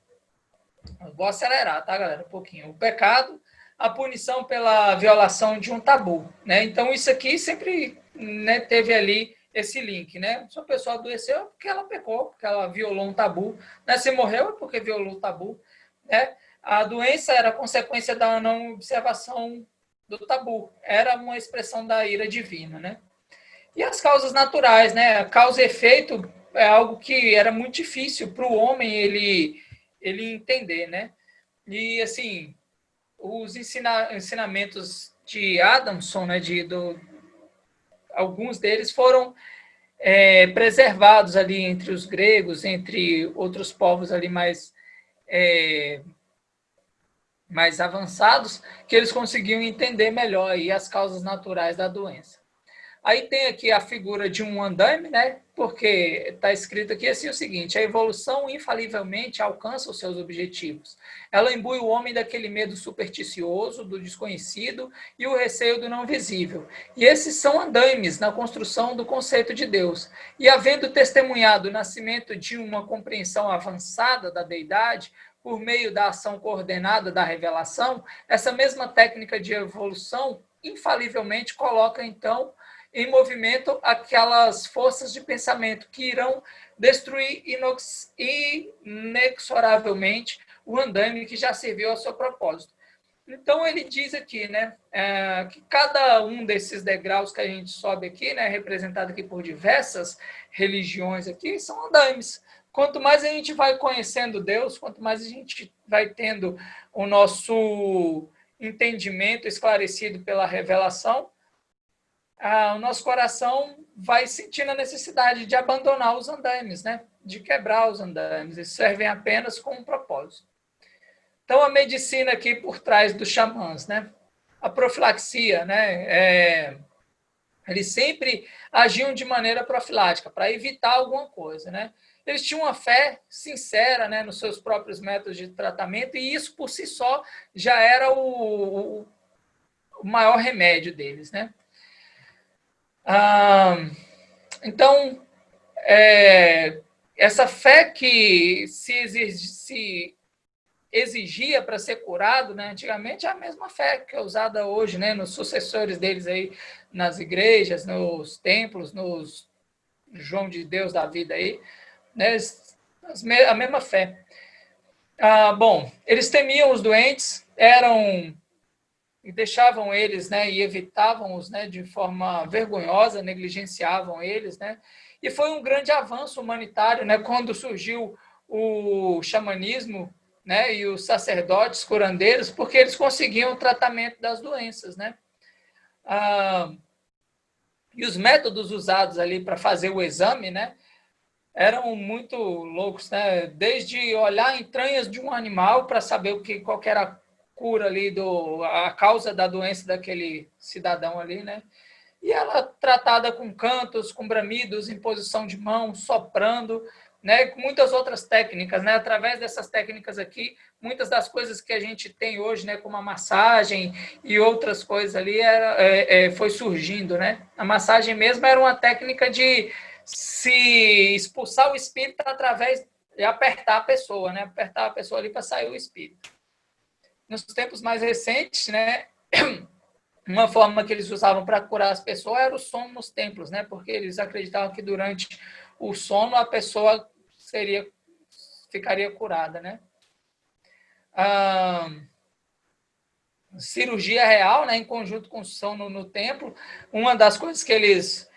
vou acelerar, tá, galera, um pouquinho. O pecado, a punição pela violação de um tabu, né? Então, isso aqui sempre, né, teve ali esse link, né? Se a pessoa adoeceu é porque ela pecou, porque ela violou um tabu, né? Se morreu é porque violou o tabu, né? A doença era consequência da não observação do tabu, era uma expressão da ira divina, né? E as causas naturais, né? A causa e efeito é algo que era muito difícil para o homem ele entender, né? E, assim, os ensinamentos de Adamson, né, alguns deles foram preservados ali entre os gregos, entre outros povos ali mais avançados, que eles conseguiam entender melhor aí as causas naturais da doença. Aí tem aqui a figura de um andaime, né? Porque está escrito aqui assim o seguinte: a evolução infalivelmente alcança os seus objetivos. Ela imbui o homem daquele medo supersticioso, do desconhecido e o receio do não visível. E esses são andaimes na construção do conceito de Deus. E havendo testemunhado o nascimento de uma compreensão avançada da deidade, por meio da ação coordenada da revelação, essa mesma técnica de evolução infalivelmente coloca, então, em movimento aquelas forças de pensamento que irão destruir inexoravelmente o andaime que já serviu ao seu propósito. Então, ele diz aqui, né, que cada um desses degraus que a gente sobe aqui, né, representado aqui por diversas religiões aqui, são andaimes. Quanto mais a gente vai conhecendo Deus, quanto mais a gente vai tendo o nosso entendimento esclarecido pela revelação, o nosso coração vai sentindo a necessidade de abandonar os andaimes, né? De quebrar os andaimes. Eles servem apenas com um propósito. Então, a medicina aqui por trás dos xamãs, né? A profilaxia, né? Eles sempre agiam de maneira profilática, para evitar alguma coisa, né? Eles tinham uma fé sincera, né, nos seus próprios métodos de tratamento, e isso por si só já era o maior remédio deles, né? Então, essa fé que se exigia para ser curado, né, antigamente, é a mesma fé que é usada hoje, né, nos sucessores deles aí, nas igrejas, nos templos, nos João de Deus da vida aí, né, a mesma fé. Bom, eles temiam os doentes, e deixavam eles, né, e evitavam-os, né, de forma vergonhosa, negligenciavam eles, né, e foi um grande avanço humanitário, né, quando surgiu o xamanismo, né, e os sacerdotes curandeiros, porque eles conseguiam o tratamento das doenças, né. E os métodos usados ali para fazer o exame, né, eram muito loucos, né? Desde olhar entranhas de um animal para saber qual que era a cura ali, a causa da doença daquele cidadão ali, né? E ela tratada com cantos, com bramidos, imposição de mão, soprando, né? Com muitas outras técnicas, né? Através dessas técnicas aqui, muitas das coisas que a gente tem hoje, né? Como a massagem e outras coisas ali, foi surgindo, né? A massagem mesmo era uma técnica de se expulsar o espírito através de apertar a pessoa, né? Apertar a pessoa ali para sair o espírito. Nos tempos mais recentes, né? Uma forma que eles usavam para curar as pessoas era o sono nos templos, né? Porque eles acreditavam que durante o sono a pessoa ficaria curada, né? Cirurgia real, né? Em conjunto com o sono no templo, uma das coisas que eles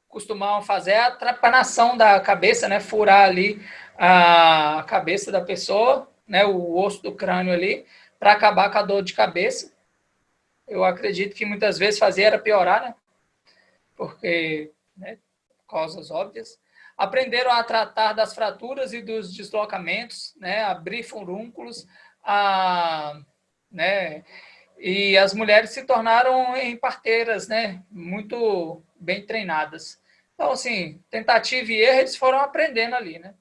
costumavam fazer a trapanação da cabeça, né? Furar ali a cabeça da pessoa, né? O osso do crânio ali, para acabar com a dor de cabeça. Eu acredito que muitas vezes fazia era piorar, né? Porque, né? Causas óbvias. Aprenderam a tratar das fraturas e dos deslocamentos, né? Abrir furúnculos, né? E as mulheres se tornaram parteiras, né? Muito bem treinadas. Então, assim, tentativa e erro, eles foram aprendendo ali, né?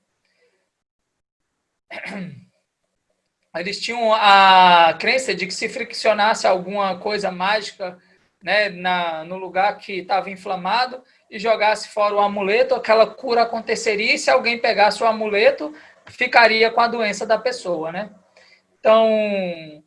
Eles tinham a crença de que se friccionasse alguma coisa mágica, né, no lugar que estava inflamado e jogasse fora o amuleto, aquela cura aconteceria, e se alguém pegasse o amuleto, ficaria com a doença da pessoa, né? Então,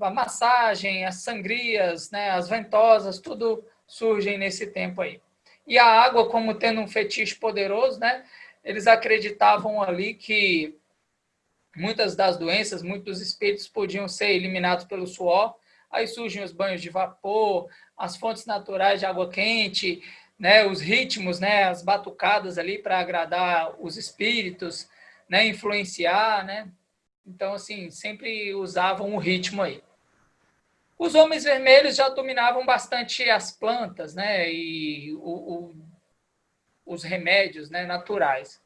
a massagem, as sangrias, né, as ventosas, tudo surgem nesse tempo aí. E a água, como tendo um fetiche poderoso, né, eles acreditavam ali que muitas das doenças, muitos espíritos podiam ser eliminados pelo suor. Aí surgem os banhos de vapor, as fontes naturais de água quente, né, os ritmos, né, as batucadas ali para agradar os espíritos, né, influenciar, né? Então, assim, sempre usavam o ritmo aí. Os homens vermelhos já dominavam bastante as plantas, né, e os remédios, né, naturais.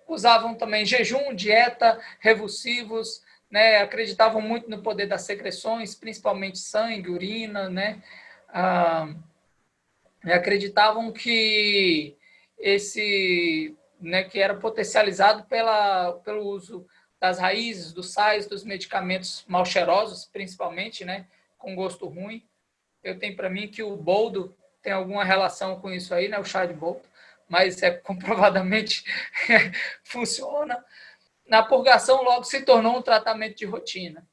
Usavam também jejum, dieta, revulsivos, né, acreditavam muito no poder das secreções, principalmente sangue, urina, né, acreditavam que né, que era potencializado pelo uso das raízes, dos sais, dos medicamentos mal cheirosos, principalmente, né, com gosto ruim. Eu tenho para mim que o boldo tem alguma relação com isso aí, né, o chá de boldo, mas comprovadamente funciona. Na purgação, logo se tornou um tratamento de rotina.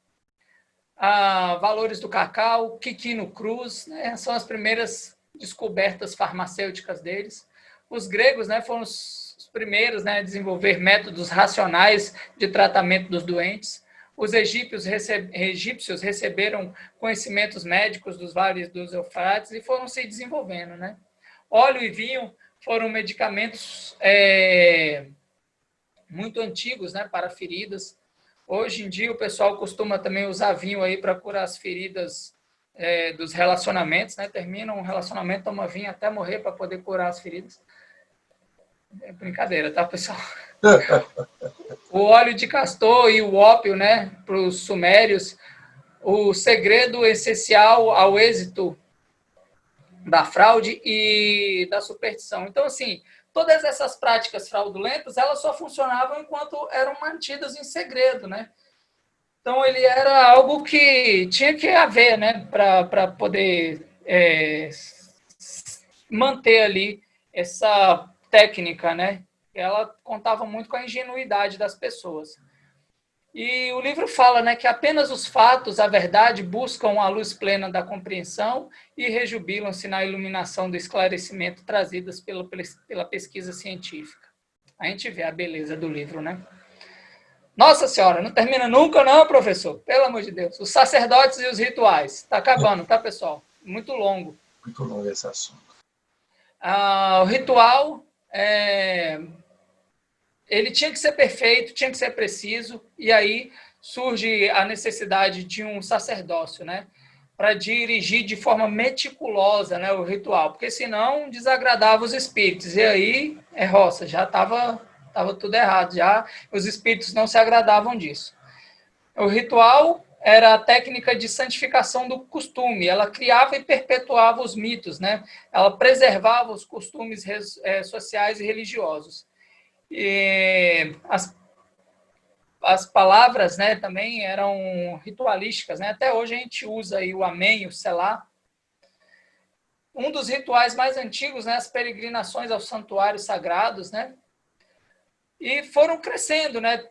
Valores do cacau, Quikino Cruz, né, são as primeiras descobertas farmacêuticas deles. Os gregos, né, foram os primeiros, né, a desenvolver métodos racionais de tratamento dos doentes. Os egípcios receberam conhecimentos médicos dos vales dos Eufrates e foram se desenvolvendo, né? Óleo e vinho foram medicamentos muito antigos, né, para feridas. Hoje em dia o pessoal costuma também usar vinho aí para curar as feridas dos relacionamentos, né? Termina um relacionamento, toma vinho até morrer para poder curar as feridas. É brincadeira, tá, pessoal? O óleo de castor e o ópio, né, para os sumérios, o segredo essencial ao êxito da fraude e da superstição. Então, assim, todas essas práticas fraudulentas, elas só funcionavam enquanto eram mantidas em segredo, né? Então, ele era algo que tinha que haver, né, para poder manter ali essa técnica, né? Ela contava muito com a ingenuidade das pessoas. E o livro fala, né, que apenas os fatos, a verdade, buscam a luz plena da compreensão e rejubilam-se na iluminação do esclarecimento trazidas pela pesquisa científica. A gente vê a beleza do livro, né? Nossa Senhora, não termina nunca não, professor? Pelo amor de Deus. Os sacerdotes e os rituais. Está acabando, tá, pessoal? Muito longo. Muito longo esse assunto. O ritual, ele tinha que ser perfeito, tinha que ser preciso, e aí surge a necessidade de um sacerdócio, né? Para dirigir de forma meticulosa, né, o ritual, porque senão desagradava os espíritos. E aí, roça, já estava tudo errado, já os espíritos não se agradavam disso. O ritual era a técnica de santificação do costume, ela criava e perpetuava os mitos, né? Ela preservava os costumes sociais e religiosos. E as palavras, né, também eram ritualísticas, né? Até hoje a gente usa aí o amém, o selá. Um dos rituais mais antigos, né, as peregrinações aos santuários sagrados, né? E foram crescendo, né,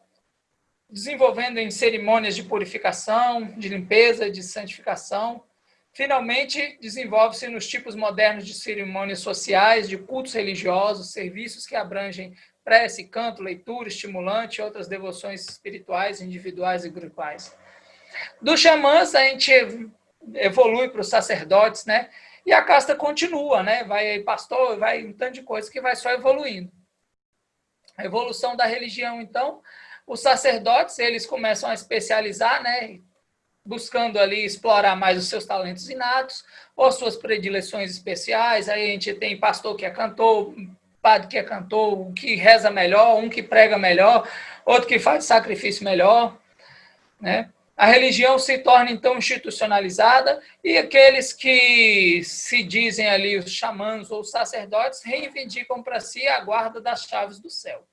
desenvolvendo em cerimônias de purificação, de limpeza, de santificação. Finalmente, desenvolve-se nos tipos modernos de cerimônias sociais, de cultos religiosos, serviços que abrangem prece, canto, leitura, estimulante e outras devoções espirituais, individuais e grupais. Dos xamãs, a gente evolui para os sacerdotes, né? E a casta continua, né? Vai pastor, vai um tanto de coisa que vai só evoluindo. A evolução da religião, então, os sacerdotes, eles começam a especializar, né? Buscando ali explorar mais os seus talentos inatos, ou suas predileções especiais. Aí a gente tem pastor que é cantor, padre que é cantor, um que reza melhor, um que prega melhor, outro que faz sacrifício melhor, né? A religião se torna, então, institucionalizada e aqueles que se dizem ali os xamãs ou os sacerdotes reivindicam para si a guarda das chaves do céu,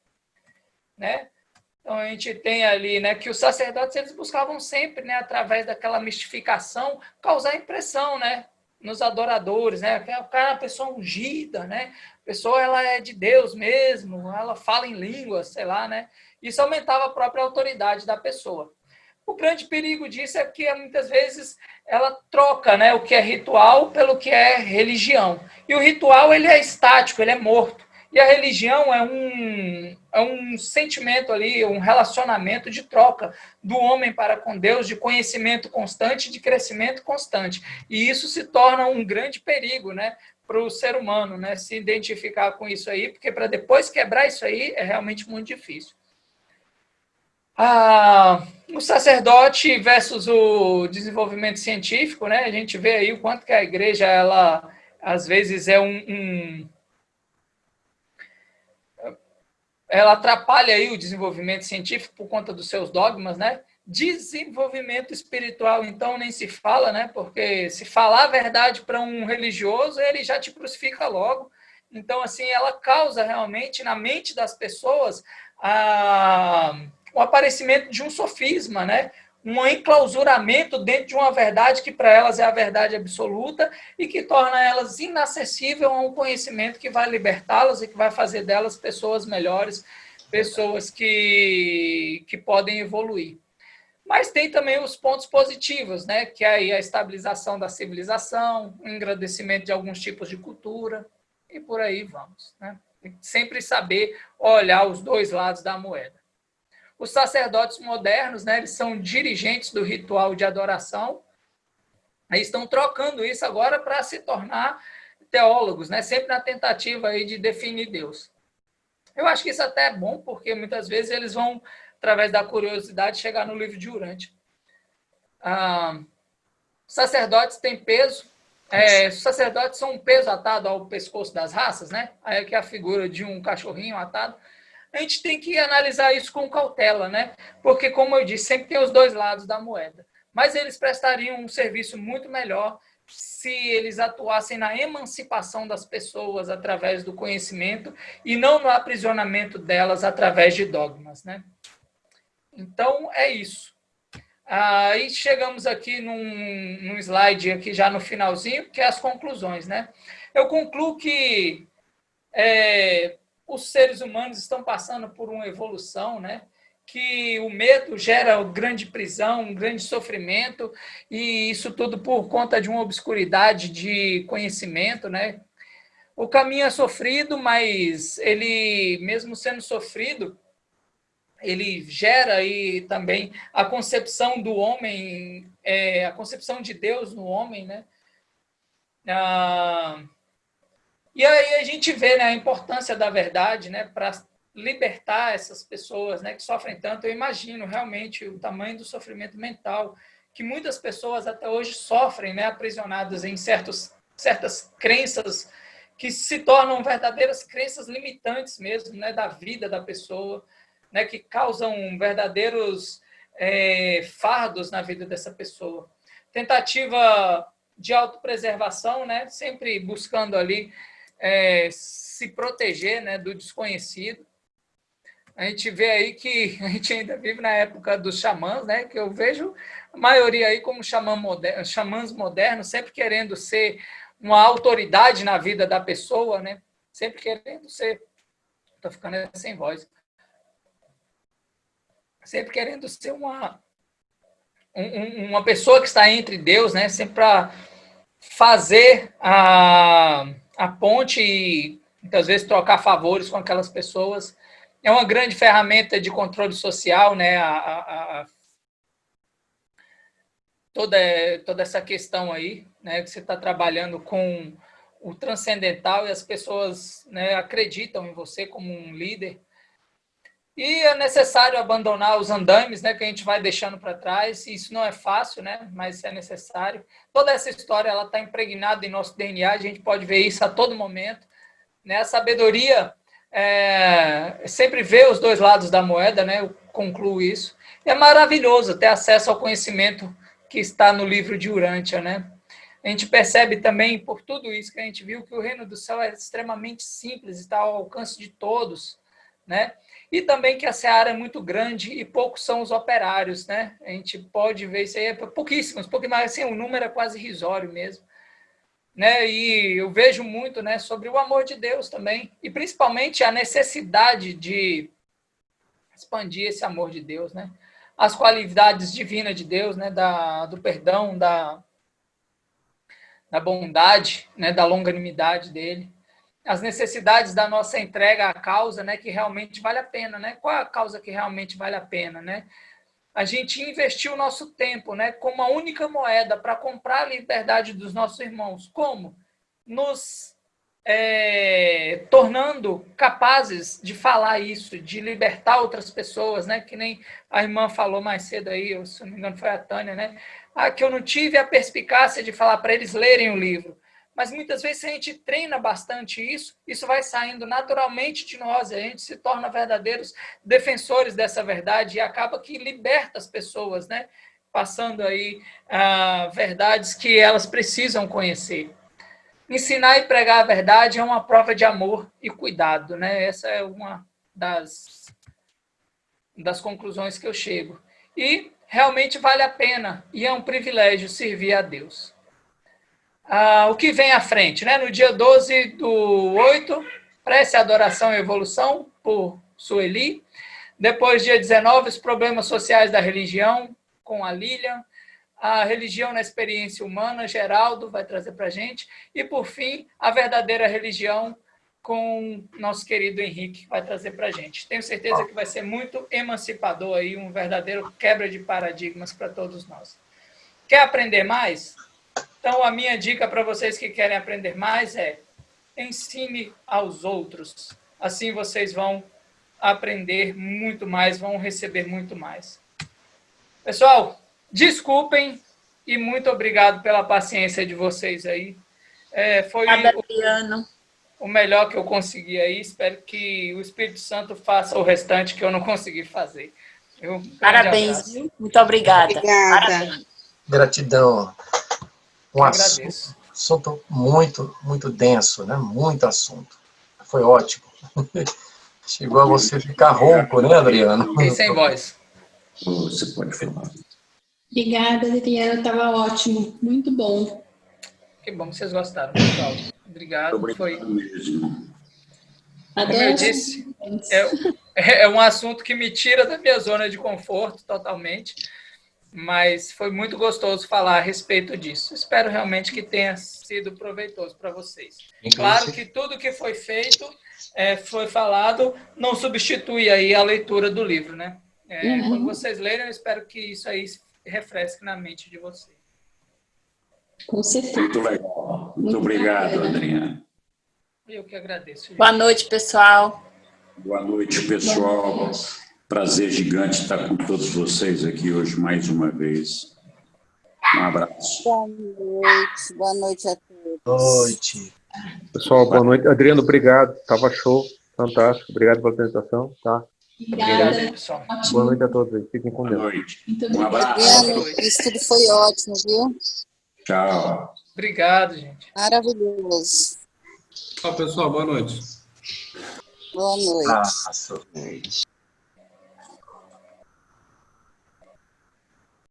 né? Então, a gente tem ali, né, que os sacerdotes eles buscavam sempre, né, através daquela mistificação, causar impressão, né, nos adoradores, né? O cara é uma pessoa ungida, né? A pessoa ela é de Deus mesmo, ela fala em línguas, sei lá, né? Isso aumentava a própria autoridade da pessoa. O grande perigo disso é que muitas vezes ela troca, né, o que é ritual pelo que é religião. E o ritual ele é estático, ele é morto. E a religião é um sentimento ali, um relacionamento de troca do homem para com Deus, de conhecimento constante, de crescimento constante. E isso se torna um grande perigo, né, para o ser humano, né, se identificar com isso aí, porque para depois quebrar isso aí é realmente muito difícil. O sacerdote versus o desenvolvimento científico, né, a gente vê aí o quanto que a igreja, ela, às vezes, é ela atrapalha aí o desenvolvimento científico por conta dos seus dogmas, né? Desenvolvimento espiritual, então, nem se fala, né? Porque se falar a verdade para um religioso, ele já te crucifica logo. Então, assim, ela causa realmente na mente das pessoas o aparecimento de um sofisma, né? Um enclausuramento dentro de uma verdade que para elas é a verdade absoluta e que torna elas inacessíveis a um conhecimento que vai libertá-las e que vai fazer delas pessoas melhores, pessoas que podem evoluir. Mas tem também os pontos positivos, né? Que é aí a estabilização da civilização, o engrandecimento de alguns tipos de cultura e por aí vamos, né? Tem que sempre saber olhar os dois lados da moeda. Os sacerdotes modernos, né, eles são dirigentes do ritual de adoração, eles estão trocando isso agora para se tornar teólogos, né, sempre na tentativa aí de definir Deus. Eu acho que isso até é bom, porque muitas vezes eles vão, através da curiosidade, chegar no livro de Urântia. Sacerdotes têm peso, os sacerdotes são um peso atado ao pescoço das raças, né? Aí aqui é a figura de um cachorrinho atado. A gente tem que analisar isso com cautela, né? Porque, como eu disse, sempre tem os dois lados da moeda. Mas eles prestariam um serviço muito melhor se eles atuassem na emancipação das pessoas através do conhecimento e não no aprisionamento delas através de dogmas, né? Então, é isso. Aí chegamos aqui num slide aqui já no finalzinho, que é as conclusões, né? Eu concluo que os seres humanos estão passando por uma evolução, né? Que o medo gera grande prisão, um grande sofrimento, e isso tudo por conta de uma obscuridade de conhecimento, né? O caminho é sofrido, mas ele, mesmo sendo sofrido, ele gera aí também a concepção do homem, a concepção de Deus no homem, né? E aí a gente vê, né, a importância da verdade, né, para libertar essas pessoas, né, que sofrem tanto. Eu imagino realmente o tamanho do sofrimento mental que muitas pessoas até hoje sofrem, né, aprisionadas em certas crenças que se tornam verdadeiras crenças limitantes mesmo, né, da vida da pessoa, né, que causam verdadeiros fardos na vida dessa pessoa. Tentativa de autopreservação, né, sempre buscando ali se proteger, né, do desconhecido. A gente vê aí que a gente ainda vive na época dos xamãs, né, que eu vejo a maioria aí como xamãs modernos, sempre querendo ser uma autoridade na vida da pessoa, né, sempre querendo ser... Estou ficando sem voz. Sempre querendo ser uma pessoa que está entre Deus, né, sempre para fazer a ponte e, muitas vezes, trocar favores com aquelas pessoas. É uma grande ferramenta de controle social, né? Toda essa questão aí, né? Que você está trabalhando com o transcendental e as pessoas, né, acreditam em você como um líder. E é necessário abandonar os andames, né, que a gente vai deixando para trás. Isso não é fácil, né, mas é necessário. Toda essa história ela está impregnada em nosso DNA, a gente pode ver isso a todo momento, né? A sabedoria sempre vê os dois lados da moeda, né? Eu concluo isso. E é maravilhoso ter acesso ao conhecimento que está no livro de Urântia, né? A gente percebe também, por tudo isso que a gente viu, que o reino do céu é extremamente simples, está ao alcance de todos, né? E também que a seara é muito grande e poucos são os operários, né? A gente pode ver isso aí, pouquíssimos, mas assim, o número é quase irrisório mesmo, né? E eu vejo muito, né, sobre o amor de Deus também, e principalmente a necessidade de expandir esse amor de Deus, né? As qualidades divinas de Deus, né? Do perdão, da bondade, né? Da longanimidade dele. as necessidades da nossa entrega à causa, né, que realmente vale a pena, né? Qual é a causa que realmente vale a pena, né? A gente investiu o nosso tempo, né, como a única moeda para comprar a liberdade dos nossos irmãos. Como? Nos tornando capazes de falar isso, de libertar outras pessoas, né? Que nem a irmã falou mais cedo aí, se não me engano foi a Tânia, né? Que eu não tive a perspicácia de falar para eles lerem o livro. Mas muitas vezes, se a gente treina bastante isso vai saindo naturalmente de nós, e a gente se torna verdadeiros defensores dessa verdade e acaba que liberta as pessoas, né? Passando aí verdades que elas precisam conhecer. Ensinar e pregar a verdade é uma prova de amor e cuidado, né? Essa é uma das conclusões que eu chego. E realmente vale a pena, e é um privilégio servir a Deus. O que vem à frente, né? No dia 12/8, prece, adoração e evolução, por Sueli. Depois, dia 19, os problemas sociais da religião, com a Lilian. A religião na experiência humana, Geraldo vai trazer para a gente. E, por fim, a verdadeira religião, com nosso querido Henrique, que vai trazer para a gente. Tenho certeza que vai ser muito emancipador, aí, um verdadeiro quebra de paradigmas para todos nós. Quer aprender mais? Então, a minha dica para vocês que querem aprender mais é: ensine aos outros. Assim vocês vão aprender muito mais, vão receber muito mais. Pessoal, desculpem e muito obrigado pela paciência de vocês aí. Foi o melhor que eu consegui aí. Espero que o Espírito Santo faça o restante que eu não consegui fazer. Parabéns, viu? Muito obrigada. Obrigada. Gratidão. Agradeço. Assunto muito, muito denso, né? Muito assunto. Foi ótimo. Chegou a você ficar rouco, né, Adriano? Fiquei sem voz. Você pode falar. Obrigada, Adriana. Estava ótimo. Muito bom. Que bom que vocês gostaram, pessoal. Obrigado. Foi mesmo. Como eu disse, é um assunto que me tira da minha zona de conforto totalmente, mas foi muito gostoso falar a respeito disso. Espero realmente que tenha sido proveitoso para vocês. Claro que tudo que foi feito, foi falado, não substitui aí a leitura do livro, né? Quando vocês lerem, eu espero que isso aí refresque na mente de vocês. Com certeza. Muito legal. Muito obrigado, Adriana. Eu que agradeço. Gente. Boa noite, pessoal. Boa noite, pessoal. Prazer gigante estar com todos vocês aqui hoje mais uma vez. Um abraço. Boa noite a todos. Boa noite. Pessoal, boa noite. Adriano, obrigado. Estava show, fantástico. Obrigado pela apresentação. Tá? Obrigado, pessoal. Boa noite a todos. Fiquem com Deus. Boa noite. Muito Um abraço. Adriano, isso tudo foi ótimo, viu? Tchau. Obrigado, gente. Maravilhoso. Tchau, pessoal. Boa noite. Boa noite. Abraço.